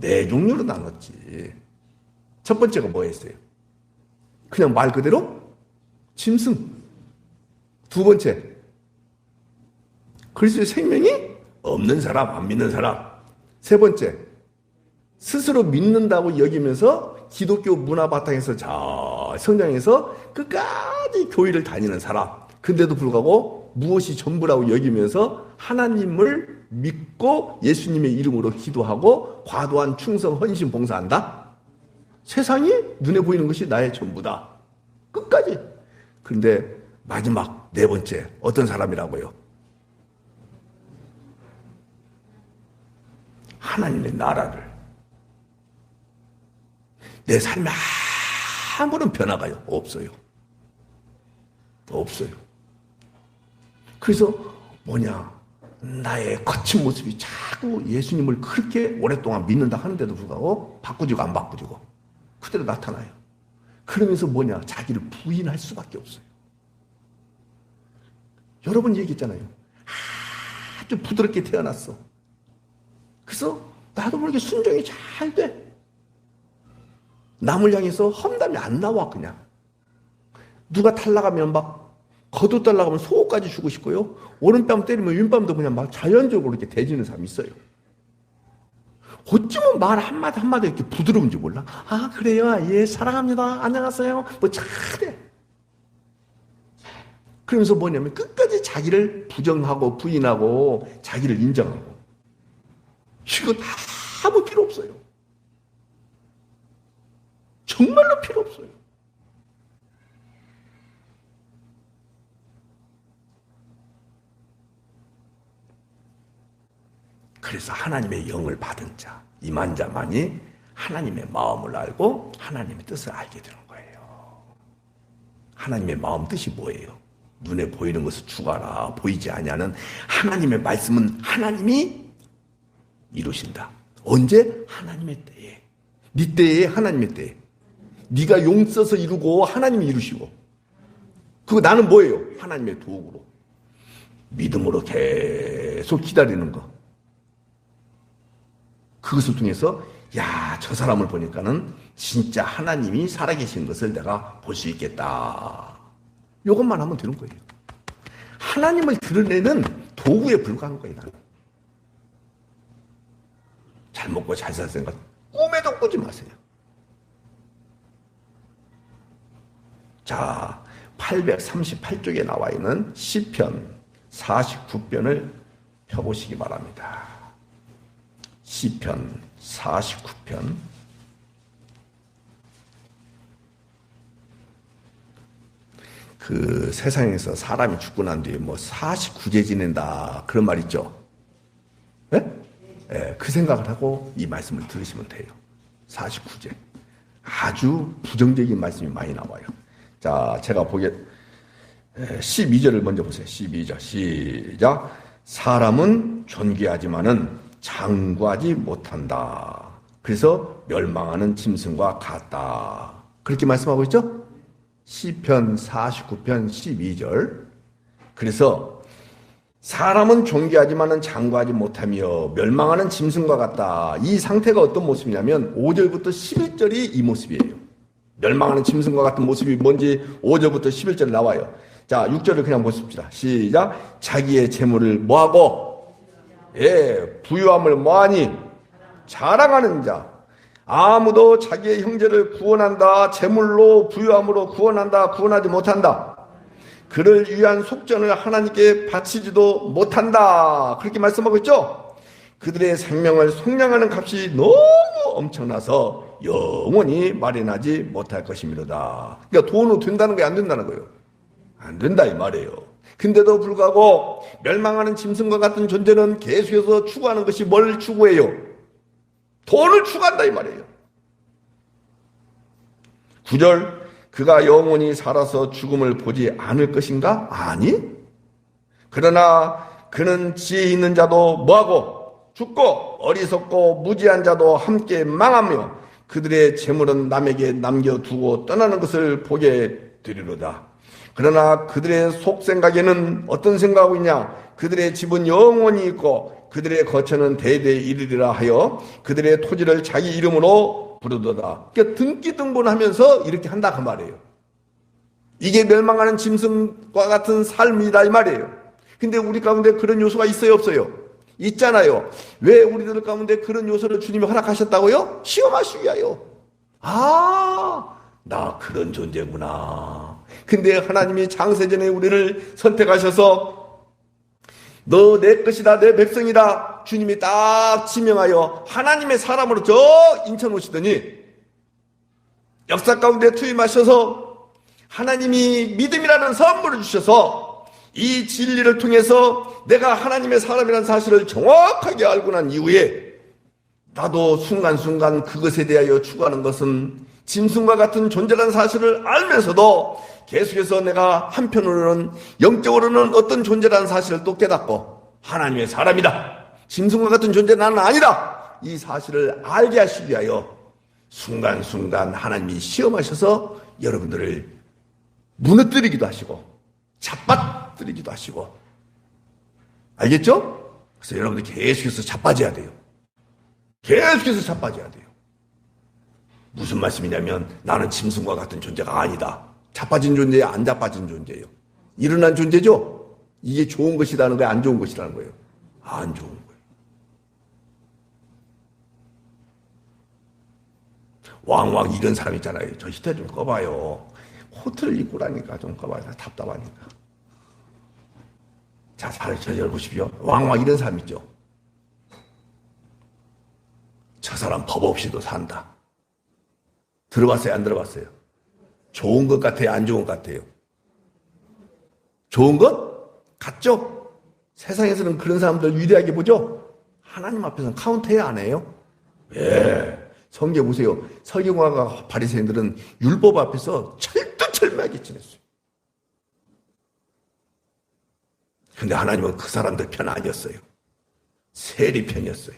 4종류로 나눴지. 첫 번째가 뭐였어요? 그냥 말 그대로 짐승. 두 번째, 그리스도의 생명이 없는 사람, 안 믿는 사람. 세 번째, 스스로 믿는다고 여기면서 기독교 문화 바탕에서 성장해서 끝까지 교회를 다니는 사람. 근데도 불구하고 무엇이 전부라고 여기면서 하나님을 믿고 예수님의 이름으로 기도하고 과도한 충성, 헌신, 봉사한다? 세상이 눈에 보이는 것이 나의 전부다. 끝까지. 그런데 마지막 4번째, 어떤 사람이라고요? 하나님의 나라를. 내 삶에 아무런 변화가 없어요. 없어요. 그래서 나의 거친 모습이 자꾸 예수님을 그렇게 오랫동안 믿는다 하는데도 불구하고 바꾸지고 안 바꾸지고 그대로 나타나요. 그러면서 자기를 부인할 수밖에 없어요. 여러분 얘기했잖아요. 아주 부드럽게 태어났어. 그래서 나도 모르게 순종이 잘 돼. 남을 향해서 험담이 안 나와 그냥. 누가 탈락하면 막 거두달라고 하면 속까지 주고 싶고요. 오른뺨 때리면 왼뺨도 그냥 막 자연적으로 이렇게 대지는 사람이 있어요. 어쩌면 말 한마디 이렇게 부드러운지 몰라. 아, 그래요? 예, 사랑합니다. 안녕하세요. 잘해. 그러면서 끝까지 자기를 부정하고 부인하고 자기를 인정하고. 이거 다 아무 필요 없어요. 정말로 필요 없어요. 그래서 하나님의 영을 받은 자, 임한 자만이 하나님의 마음을 알고 하나님의 뜻을 알게 되는 거예요. 하나님의 마음 뜻이 뭐예요? 눈에 보이는 것을 주가라. 보이지 아니하는 하나님의 말씀은 하나님이 이루신다. 언제? 하나님의 때에. 네 때에 하나님의 때에. 네가 용 써서 이루고 하나님이 이루시고. 그거 나는 뭐예요? 하나님의 도구로. 믿음으로 계속 기다리는 거. 그것을 통해서 저 사람을 보니까는 진짜 하나님이 살아계신 것을 내가 볼 수 있겠다. 이것만 하면 되는 거예요. 하나님을 드러내는 도구에 불과한 거예요. 나는. 잘 먹고 잘 살 생각 꿈에도 꾸지 마세요. 자, 838쪽에 나와 있는 시편 49편을 펴보시기 바랍니다. 시편 49편. 그 세상에서 사람이 죽고 난 뒤에 49제 지낸다 그런 말 있죠? 네? 네, 그 생각을 하고 이 말씀을 들으시면 돼요. 49제. 아주 부정적인 말씀이 많이 나와요. 자, 제가 12절을 먼저 보세요. 12절 시작. 사람은 존귀하지만은 장구하지 못한다. 그래서 멸망하는 짐승과 같다. 그렇게 말씀하고 있죠? 시편 49편 12절. 그래서 사람은 존귀하지만은 장구하지 못하며 멸망하는 짐승과 같다. 이 상태가 어떤 모습이냐면 5절부터 11절이 이 모습이에요. 멸망하는 짐승과 같은 모습이 뭔지 5절부터 11절 나와요. 자, 6절을 그냥 보십시다. 시작. 자기의 재물을 뭐하고? 부유함을 뭐하니? 자랑하는 자. 아무도 자기의 형제를 구원한다, 재물로 부유함으로 구원한다, 구원하지 못한다. 그를 위한 속전을 하나님께 바치지도 못한다. 그렇게 말씀하고 있죠. 그들의 생명을 속량하는 값이 너무 엄청나서 영원히 마련하지 못할 것입니다. 그러니까 돈은 된다는 게 안 된다는 거예요. 안 된다 이 말이에요. 근데도 불구하고 멸망하는 짐승과 같은 존재는 계속해서 추구하는 것이 뭘 추구해요? 돈을 추구한다 이 말이에요. 9절. 그가 영원히 살아서 죽음을 보지 않을 것인가? 아니. 그러나 그는 지혜 있는 자도 뭐하고? 죽고 어리석고 무지한 자도 함께 망하며 그들의 재물은 남에게 남겨두고 떠나는 것을 보게 되리로다. 그러나 그들의 속생각에는 어떤 생각하고 있냐? 그들의 집은 영원히 있고 그들의 거처는 대대에 이르리라 하여 그들의 토지를 자기 이름으로 부르도다. 그러니까 등기등본하면서 이렇게 한다 그 말이에요. 이게 멸망하는 짐승과 같은 삶이다 이 말이에요. 근데 우리 가운데 그런 요소가 있어요 없어요? 있잖아요. 왜 우리들 가운데 그런 요소를 주님이 허락하셨다고요? 시험하시기 위하여. 나 그런 존재구나. 근데 하나님이 창세전에 우리를 선택하셔서 너 내 것이다, 내 백성이다. 주님이 딱 지명하여 하나님의 사람으로 저 인천 오시더니 역사 가운데 투입하셔서 하나님이 믿음이라는 선물을 주셔서 이 진리를 통해서 내가 하나님의 사람이라는 사실을 정확하게 알고 난 이후에 나도 순간순간 그것에 대하여 추구하는 것은 짐승과 같은 존재라는 사실을 알면서도 계속해서 내가 한편으로는 영적으로는 어떤 존재라는 사실을 또 깨닫고 하나님의 사람이다. 짐승과 같은 존재 나는 아니다. 이 사실을 알게 하시기 위하여 순간순간 하나님이 시험하셔서 여러분들을 무너뜨리기도 하시고 자빠뜨리기도 하시고 알겠죠? 그래서 여러분들 계속해서 자빠져야 돼요. 계속해서 자빠져야 돼요. 무슨 말씀이냐면 나는 짐승과 같은 존재가 아니다. 자빠진 존재예요? 안 자빠진 존재예요? 일어난 존재죠? 이게 좋은 것이라는 거예요? 안 좋은 것이라는 거예요? 안 좋은 거예요. 왕왕 이런 사람 있잖아요. 저 히터 좀 꺼봐요. 코트를 입고 다니까 좀 꺼봐요. 답답하니까. 자, 잘 열보십시오. 왕왕 이런 사람 있죠? 저 사람 법 없이도 산다. 들어봤어요? 안 들어봤어요? 좋은 것 같아요? 안 좋은 것 같아요? 좋은 것? 같죠? 세상에서는 그런 사람들 위대하게 보죠? 하나님 앞에서는 카운트해야 안 해요? 예. 성경 보세요. 서기관과 바리새인들은 율법 앞에서 철두철미하게 지냈어요. 근데 하나님은 그 사람들 편 아니었어요. 세리 편이었어요.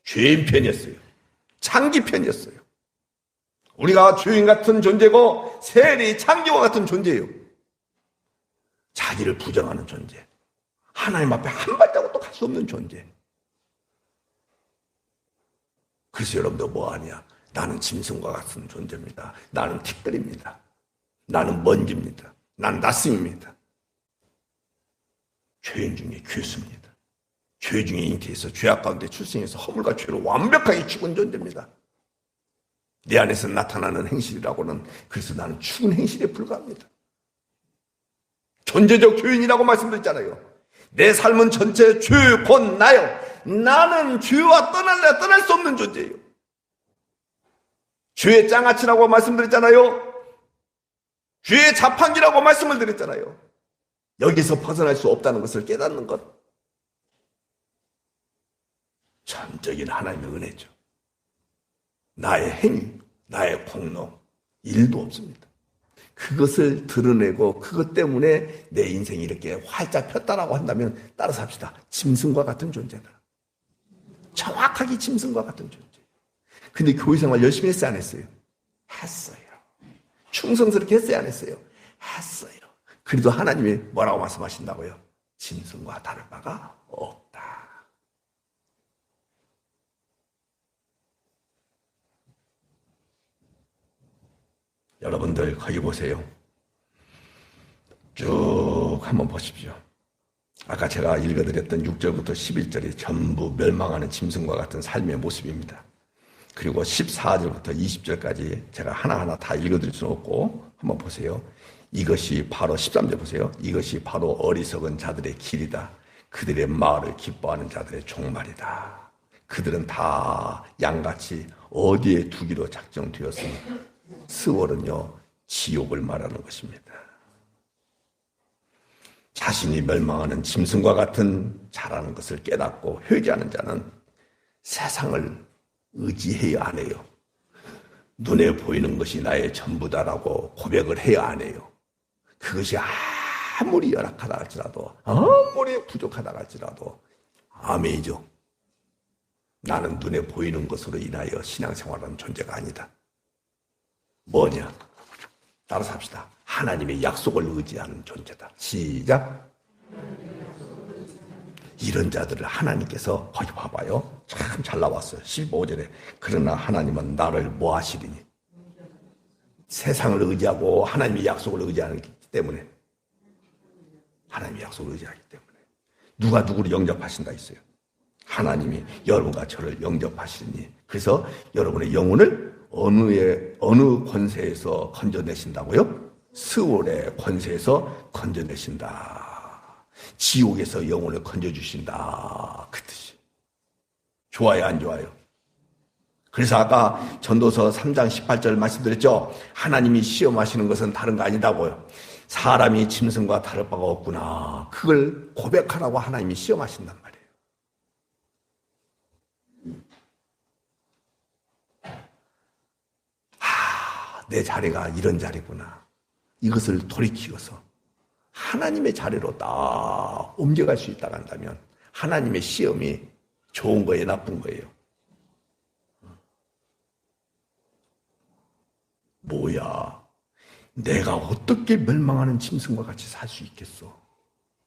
죄인 편이었어요. 창기 편이었어요. 우리가 주인 같은 존재고 세리 창기와 같은 존재예요. 자기를 부정하는 존재. 하나님 앞에 한 발자국도 갈 수 없는 존재. 그래서 여러분들 뭐하냐? 나는 짐승과 같은 존재입니다. 나는 티끌입니다. 나는 먼지입니다. 나는 낯씀입니다. 죄인 중에 괴수입니다. 죄 중에 잉태해서 죄악 가운데 출생해서 허물과 죄로 완벽하게 죽은 존재입니다. 내 안에서 나타나는 행실이라고는 그래서 나는 죽은 행실에 불과합니다. 존재적 죄인이라고 말씀드렸잖아요. 내 삶은 전체 죄 곧 나요. 나는 죄와 떠날 수 없는 존재예요. 죄의 장아찌라고 말씀드렸잖아요. 죄의 자판기라고 말씀을 드렸잖아요. 여기서 벗어날 수 없다는 것을 깨닫는 것. 전적인 하나님의 은혜죠. 나의 행위, 나의 공로, 일도 없습니다. 그것을 드러내고 그것 때문에 내 인생이 이렇게 활짝 폈다라고 한다면 따라서 합시다. 짐승과 같은 존재다. 정확하게 짐승과 같은 존재. 근데 교회 생활 열심히 했어요, 안 했어요? 했어요. 충성스럽게 했어요, 안 했어요? 했어요. 그래도 하나님이 뭐라고 말씀하신다고요? 짐승과 다를 바가 없다. 여러분들 거기 보세요. 쭉 한번 보십시오. 아까 제가 읽어드렸던 6절부터 11절이 전부 멸망하는 짐승과 같은 삶의 모습입니다. 그리고 14절부터 20절까지 제가 하나하나 다 읽어드릴 수는 없고 한번 보세요. 이것이 바로 13절 보세요. 이것이 바로 어리석은 자들의 길이다. 그들의 마을을 기뻐하는 자들의 종말이다. 그들은 다 양같이 어디에 두기로 작정되었으니 스월은요 지옥을 말하는 것입니다. 자신이 멸망하는 짐승과 같은 자라는 것을 깨닫고 회개하는 자는 세상을 의지해야 안 해요. 눈에 보이는 것이 나의 전부다라고 고백을 해야 안 해요. 그것이 아무리 열악하다 할지라도 아무리 부족하다 할지라도 아멘이죠. 나는 눈에 보이는 것으로 인하여 신앙생활하는 존재가 아니다. 뭐냐? 따라서 합시다. 하나님의 약속을 의지하는 존재다. 시작. 이런 자들을 하나님께서 거기 봐봐요. 참 잘 나왔어요. 15절에 그러나 하나님은 나를 뭐 하시리니? 세상을 의지하고 하나님의 약속을 의지하기 때문에 하나님의 약속을 의지하기 때문에 누가 누구를 영접하신다 했어요. 하나님이 여러분과 저를 영접하시니 그래서 여러분의 영혼을 어느 권세에서 건져내신다고요? 스월의 권세에서 건져내신다. 지옥에서 영혼을 건져주신다. 그 뜻이. 좋아요, 안 좋아요? 그래서 아까 전도서 3장 18절 말씀드렸죠? 하나님이 시험하시는 것은 다른 거 아니다고요. 사람이 짐승과 다를 바가 없구나. 그걸 고백하라고 하나님이 시험하신단 말이에요. 내 자리가 이런 자리구나. 이것을 돌이키어서 하나님의 자리로 딱 옮겨갈 수 있다고 한다면 하나님의 시험이 좋은 거예요, 나쁜 거예요? 뭐야? 내가 어떻게 멸망하는 짐승과 같이 살 수 있겠어?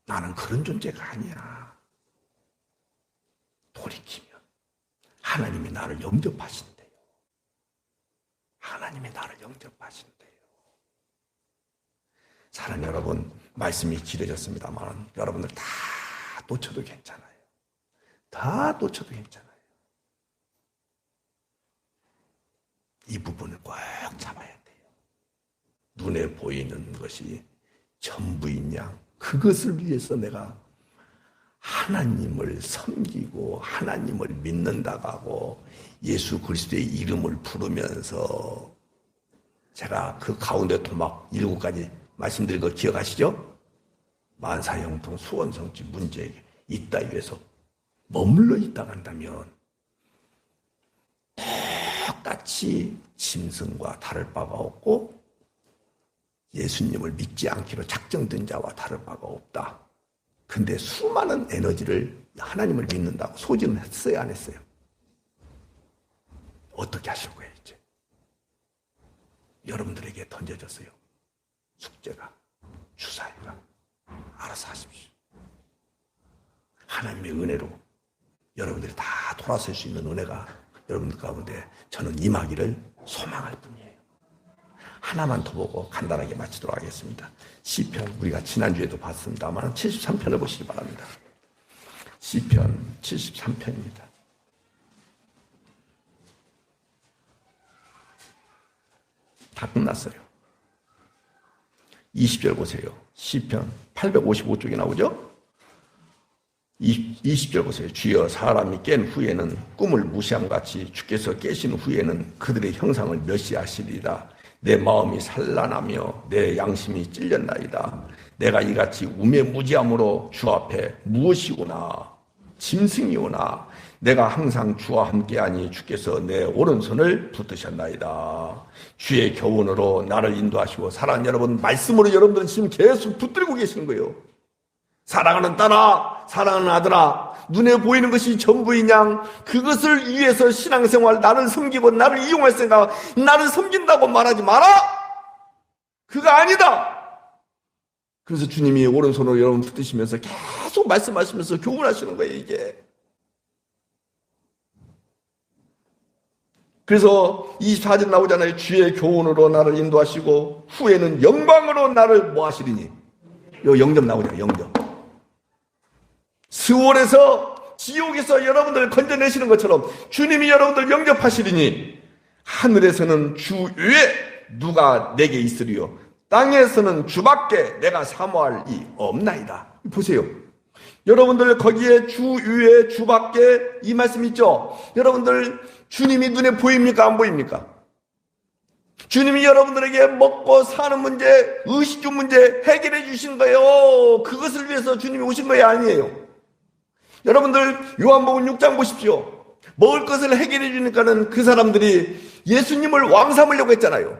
나는 그런 존재가 아니야. 돌이키면 하나님이 나를 영접하신대요. 하나님이 나를 영접하신대요. 사랑 여러분, 말씀이 길어졌습니다만 여러분들 다 놓쳐도 괜찮아요. 다 놓쳐도 괜찮아요. 이 부분을 꼭 잡아야 돼요. 눈에 보이는 것이 전부인 양, 그것을 위해서 내가 하나님을 섬기고 하나님을 믿는다고 하고 예수 그리스도의 이름을 부르면서 제가 그 가운데 토막 7가지 말씀드린 거 기억하시죠? 만사형통, 수원성취, 문제에게 이 따위에서 머물러 있다 간다면 똑같이 짐승과 다를 바가 없고 예수님을 믿지 않기로 작정된 자와 다를 바가 없다. 근데 수많은 에너지를 하나님을 믿는다고 소진을 했어요, 안 했어요? 어떻게 하실 거예요, 이제? 여러분들에게 던져졌어요. 숙제가, 주사위가. 알아서 하십시오. 하나님의 은혜로 여러분들이 다 돌아설 수 있는 은혜가 여러분들 가운데 저는 임하기를 소망할 뿐이에요. 하나만 더 보고 간단하게 마치도록 하겠습니다. 시편, 우리가 지난주에도 봤습니다만 73편을 보시기 바랍니다. 시편 73편입니다. 다 끝났어요. 20절 보세요. 시편 855쪽에 나오죠? 20절 보세요. 주여, 사람이 깬 후에는 꿈을 무시함같이 주께서 깨신 후에는 그들의 형상을 멸시하시리라. 내 마음이 산란하며 내 양심이 찔렸나이다. 내가 이같이 우매무지함으로 주 앞에 무엇이오나 짐승이오나 내가 항상 주와 함께하니 주께서 내 오른손을 붙드셨나이다. 주의 교훈으로 나를 인도하시고, 사랑하는 여러분, 말씀으로 여러분들은 지금 계속 붙들고 계시는 거예요. 사랑하는 딸아, 사랑하는 아들아, 눈에 보이는 것이 전부인 양, 그것을 위해서 신앙생활, 나를 섬기고 나를 이용할 생각, 나를 섬긴다고 말하지 마라. 그거 아니다. 그래서 주님이 오른손으로 여러분 붙드시면서 계속 말씀하시면서 교훈하시는 거예요, 이게. 그래서 24절 나오잖아요. 주의 교훈으로 나를 인도하시고 후에는 영광으로 나를 뭐 하시리니. 요 영접 나오잖아요, 영접. 스월에서 지옥에서 여러분들 건져내시는 것처럼 주님이 여러분들 영접하시리니 하늘에서는 주 위에 누가 내게 있으리요 땅에서는 주밖에 내가 사모할 이 없나이다. 보세요. 여러분들 거기에 주 위에 주밖에 이 말씀 있죠. 여러분들 주님이 눈에 보입니까 안 보입니까? 주님이 여러분들에게 먹고 사는 문제, 의식주 문제 해결해 주신 거예요. 그것을 위해서 주님이 오신 거예요, 아니에요? 여러분들 요한복음 6장 보십시오. 먹을 것을 해결해 주니까는 그 사람들이 예수님을 왕 삼으려고 했잖아요.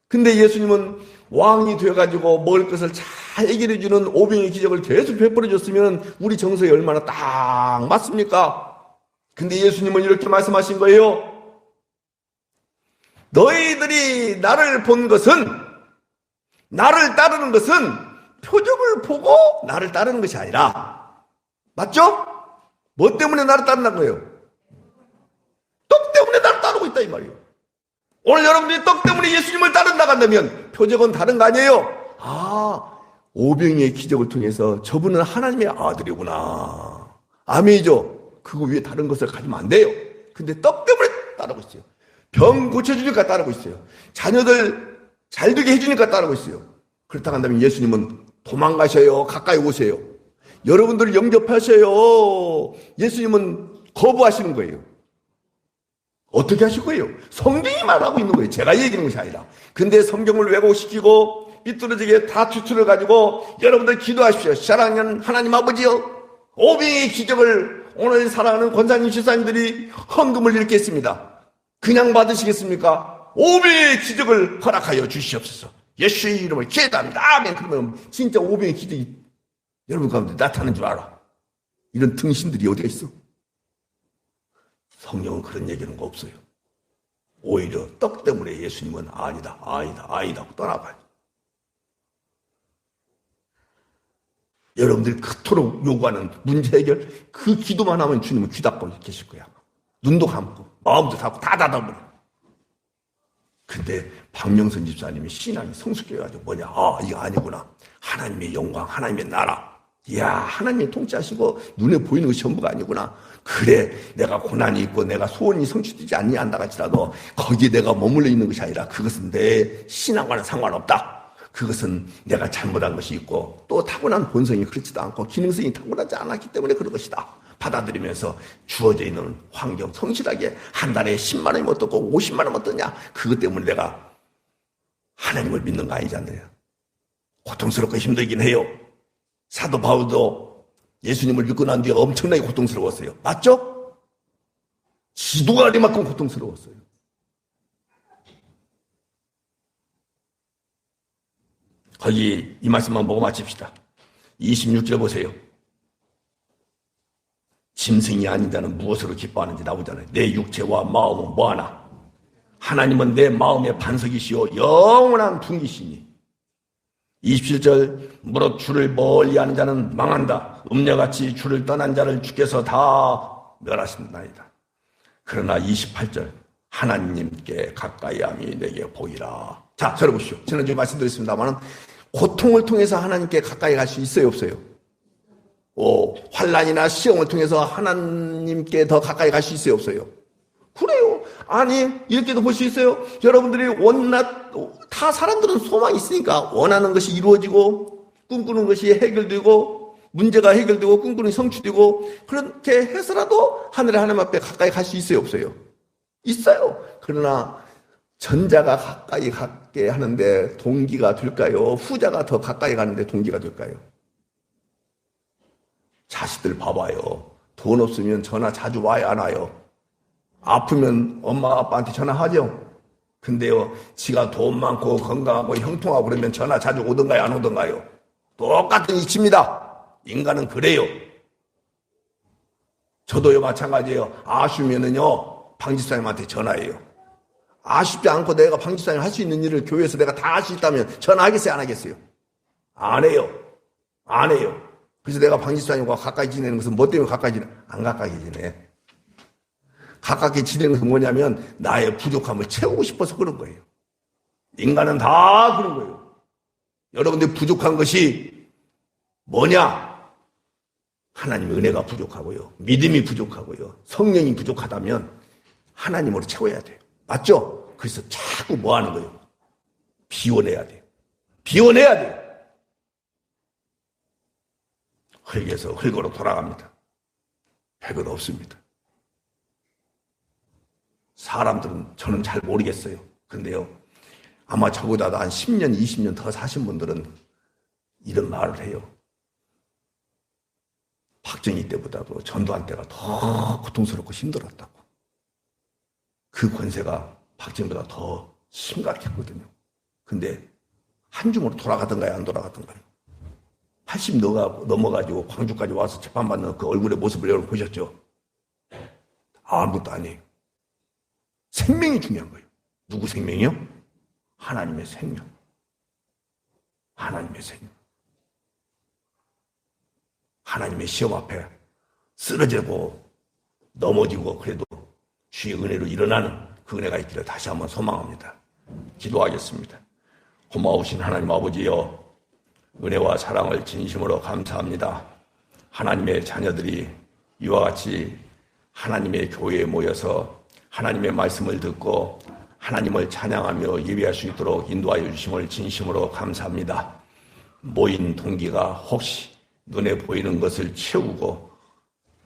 근데 예수님은 왕이 되어가지고 먹을 것을 잘 해결해 주는 오병의 기적을 계속 베풀어 줬으면 우리 정서에 얼마나 딱 맞습니까? 근데 예수님은 이렇게 말씀하신 거예요. 너희들이 나를 본 것은, 나를 따르는 것은 표적을 보고 나를 따르는 것이 아니라, 맞죠? 뭐 때문에 나를 따른다는 거예요? 떡 때문에 나를 따르고 있다 이 말이에요. 오늘 여러분들이 떡 때문에 예수님을 따른다 한다면 표적은 다른 거 아니에요? 아, 오병이의 기적을 통해서 저분은 하나님의 아들이구나. 아멘이죠? 그거 위에 다른 것을 가지면 안 돼요. 근데 떡 때문에 따르고 있어요. 병 고쳐주니까 따르고 있어요. 자녀들 잘 되게 해주니까 따르고 있어요. 그렇다고 한다면 예수님은 도망가셔요. 가까이 오세요. 여러분들을 영접하셔요. 예수님은 거부하시는 거예요. 어떻게 하실 거예요? 성경이 말하고 있는 거예요. 제가 얘기하는 것이 아니라. 근데 성경을 왜곡시키고 삐뚤어지게 다 추출을 가지고 여러분들 기도하십시오. 사랑하는 하나님 아버지요. 오병이의 기적을 오늘 사랑하는 권사님 집사님들이 헌금을 읽겠습니다. 그냥 받으시겠습니까? 오병이의 기적을 허락하여 주시옵소서. 예수의 이름을 기도합니다. 아멘. 그러면 진짜 오병이의 기적이 여러분 가운데 나타나는 줄 알아. 이런 등신들이 어디가 있어? 성경은 그런 얘기는 없어요. 오히려 떡 때문에 예수님은 아니다, 아니다, 아니다 하고 떠나봐요. 여러분들이 그토록 요구하는 문제 해결, 그 기도만 하면 주님은 귀 닫고 계실 거야. 눈도 감고 마음도 닫고 다 닫아버려. 근데 박명선 집사님이 신앙이 성숙해가지고 뭐냐, 아 이거 아니구나. 하나님의 영광, 하나님의 나라. 이야, 하나님이 통치하시고 눈에 보이는 것이 전부가 아니구나. 그래, 내가 고난이 있고 내가 소원이 성취되지 않니 한다 할지라도 거기에 내가 머물러 있는 것이 아니라 그것은 내 신앙과는 상관없다. 그것은 내가 잘못한 것이 있고 또 타고난 본성이 그렇지도 않고 기능성이 타고나지 않았기 때문에 그런 것이다. 받아들이면서 주어져 있는 환경 성실하게 한 달에 10만 원이 어떻고 50만 원 어떠냐. 그것 때문에 내가 하나님을 믿는 거 아니잖아요. 고통스럽고 힘들긴 해요. 사도 바울도 예수님을 믿고 난 뒤에 엄청나게 고통스러웠어요. 맞죠? 지도가 아니만큼 고통스러웠어요. 거기 이 말씀만 보고 마칩시다. 26절 보세요. 짐승이 아닌 자는 무엇으로 기뻐하는지 나오잖아요. 내 육체와 마음은 뭐하나? 하나님은 내 마음의 반석이시오 영원한 둥기시니. 27절 무릇 주를 멀리하는 자는 망한다. 음녀같이 주를 떠난 자를 주께서 다 멸하신다이다. 그러나 28절 하나님께 가까이함이 내게 보이라. 자, 들어보시오. 지난주에 말씀드렸습니다만 고통을 통해서 하나님께 가까이 갈 수 있어요, 없어요? 환난이나 시험을 통해서 하나님께 더 가까이 갈 수 있어요, 없어요? 그래요. 아니, 이렇게도 볼 수 있어요. 여러분들이 다 사람들은 소망이 있으니까 원하는 것이 이루어지고 꿈꾸는 것이 해결되고 문제가 해결되고 꿈꾸는 것이 성취되고 그렇게 해서라도 하늘의 하나님 앞에 가까이 갈 수 있어요, 없어요? 있어요. 그러나 전자가 가까이 가게 하는데 동기가 될까요? 후자가 더 가까이 가는데 동기가 될까요? 자식들 봐봐요. 돈 없으면 전화 자주 와요, 안 와요? 아프면 엄마 아빠한테 전화하죠. 근데요, 지가 돈 많고 건강하고 형통하고 그러면 전화 자주 오던가요, 안 오던가요? 똑같은 이치입니다. 인간은 그래요. 저도요, 마찬가지예요. 아쉬우면은요, 방집사님한테 전화해요. 아쉽지 않고 내가 방집사님 할 수 있는 일을 교회에서 내가 다 할 수 있다면 전화하겠어요, 안 하겠어요? 안 해요. 안 해요. 그래서 내가 방지수사님과 가까이 지내는 것은 뭐 때문에 가까이 지내? 안 가까이 지내. 가깝게 지내는 것은 뭐냐면 나의 부족함을 채우고 싶어서 그런 거예요. 인간은 다 그런 거예요. 여러분들 부족한 것이 뭐냐? 하나님의 은혜가 부족하고요. 믿음이 부족하고요. 성령이 부족하다면 하나님으로 채워야 돼요. 맞죠? 그래서 자꾸 뭐 하는 거예요? 비워내야 돼요. 비워내야 돼요. 흙에서 흙으로 돌아갑니다. 백은 없습니다. 사람들은 저는 잘 모르겠어요. 근데요, 아마 저보다도 한 10년, 20년 더 사신 분들은 이런 말을 해요. 박정희 때보다도 전두환 때가 더 고통스럽고 힘들었다고. 그 권세가 박정희보다 더 심각했거든요. 근데 한중으로 돌아가던가요, 안 돌아가던가요? 80 넘어가지고 광주까지 와서 재판받는 그 얼굴의 모습을 여러분 보셨죠? 아무것도 아니에요. 생명이 중요한 거예요. 누구 생명이요? 하나님의 생명. 하나님의 생명. 하나님의 시험 앞에 쓰러지고 넘어지고 그래도 주의 은혜로 일어나는 그 은혜가 있기를 다시 한번 소망합니다. 기도하겠습니다. 고마우신 하나님 아버지여, 은혜와 사랑을 진심으로 감사합니다. 하나님의 자녀들이 이와 같이 하나님의 교회에 모여서 하나님의 말씀을 듣고 하나님을 찬양하며 예배할 수 있도록 인도하여 주심을 진심으로 감사합니다. 모인 동기가 혹시 눈에 보이는 것을 채우고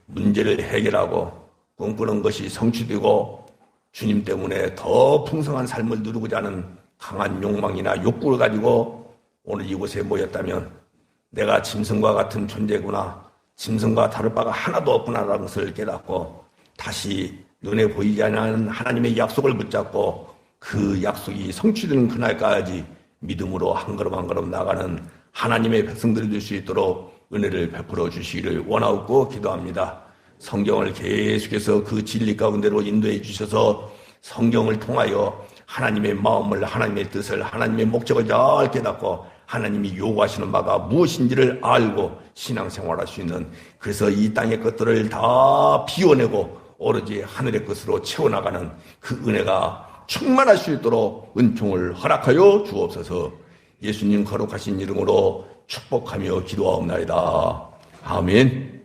문제를 해결하고 꿈꾸는 것이 성취되고 주님 때문에 더 풍성한 삶을 누리고자 하는 강한 욕망이나 욕구를 가지고 오늘 이곳에 모였다면 내가 짐승과 같은 존재구나, 짐승과 다를 바가 하나도 없구나라는 것을 깨닫고 다시 눈에 보이지 않는 하나님의 약속을 붙잡고 그 약속이 성취되는 그날까지 믿음으로 한 걸음 한 걸음 나가는 하나님의 백성들이 될 수 있도록 은혜를 베풀어 주시기를 원하옵고 기도합니다. 성경을 계속해서 그 진리 가운데로 인도해 주셔서 성경을 통하여 하나님의 마음을, 하나님의 뜻을, 하나님의 목적을 잘 깨닫고 하나님이 요구하시는 바가 무엇인지를 알고 신앙생활할 수 있는, 그래서 이 땅의 것들을 다 비워내고 오로지 하늘의 것으로 채워나가는 그 은혜가 충만할 수 있도록 은총을 허락하여 주옵소서. 예수님 거룩하신 이름으로 축복하며 기도하옵나이다. 아멘.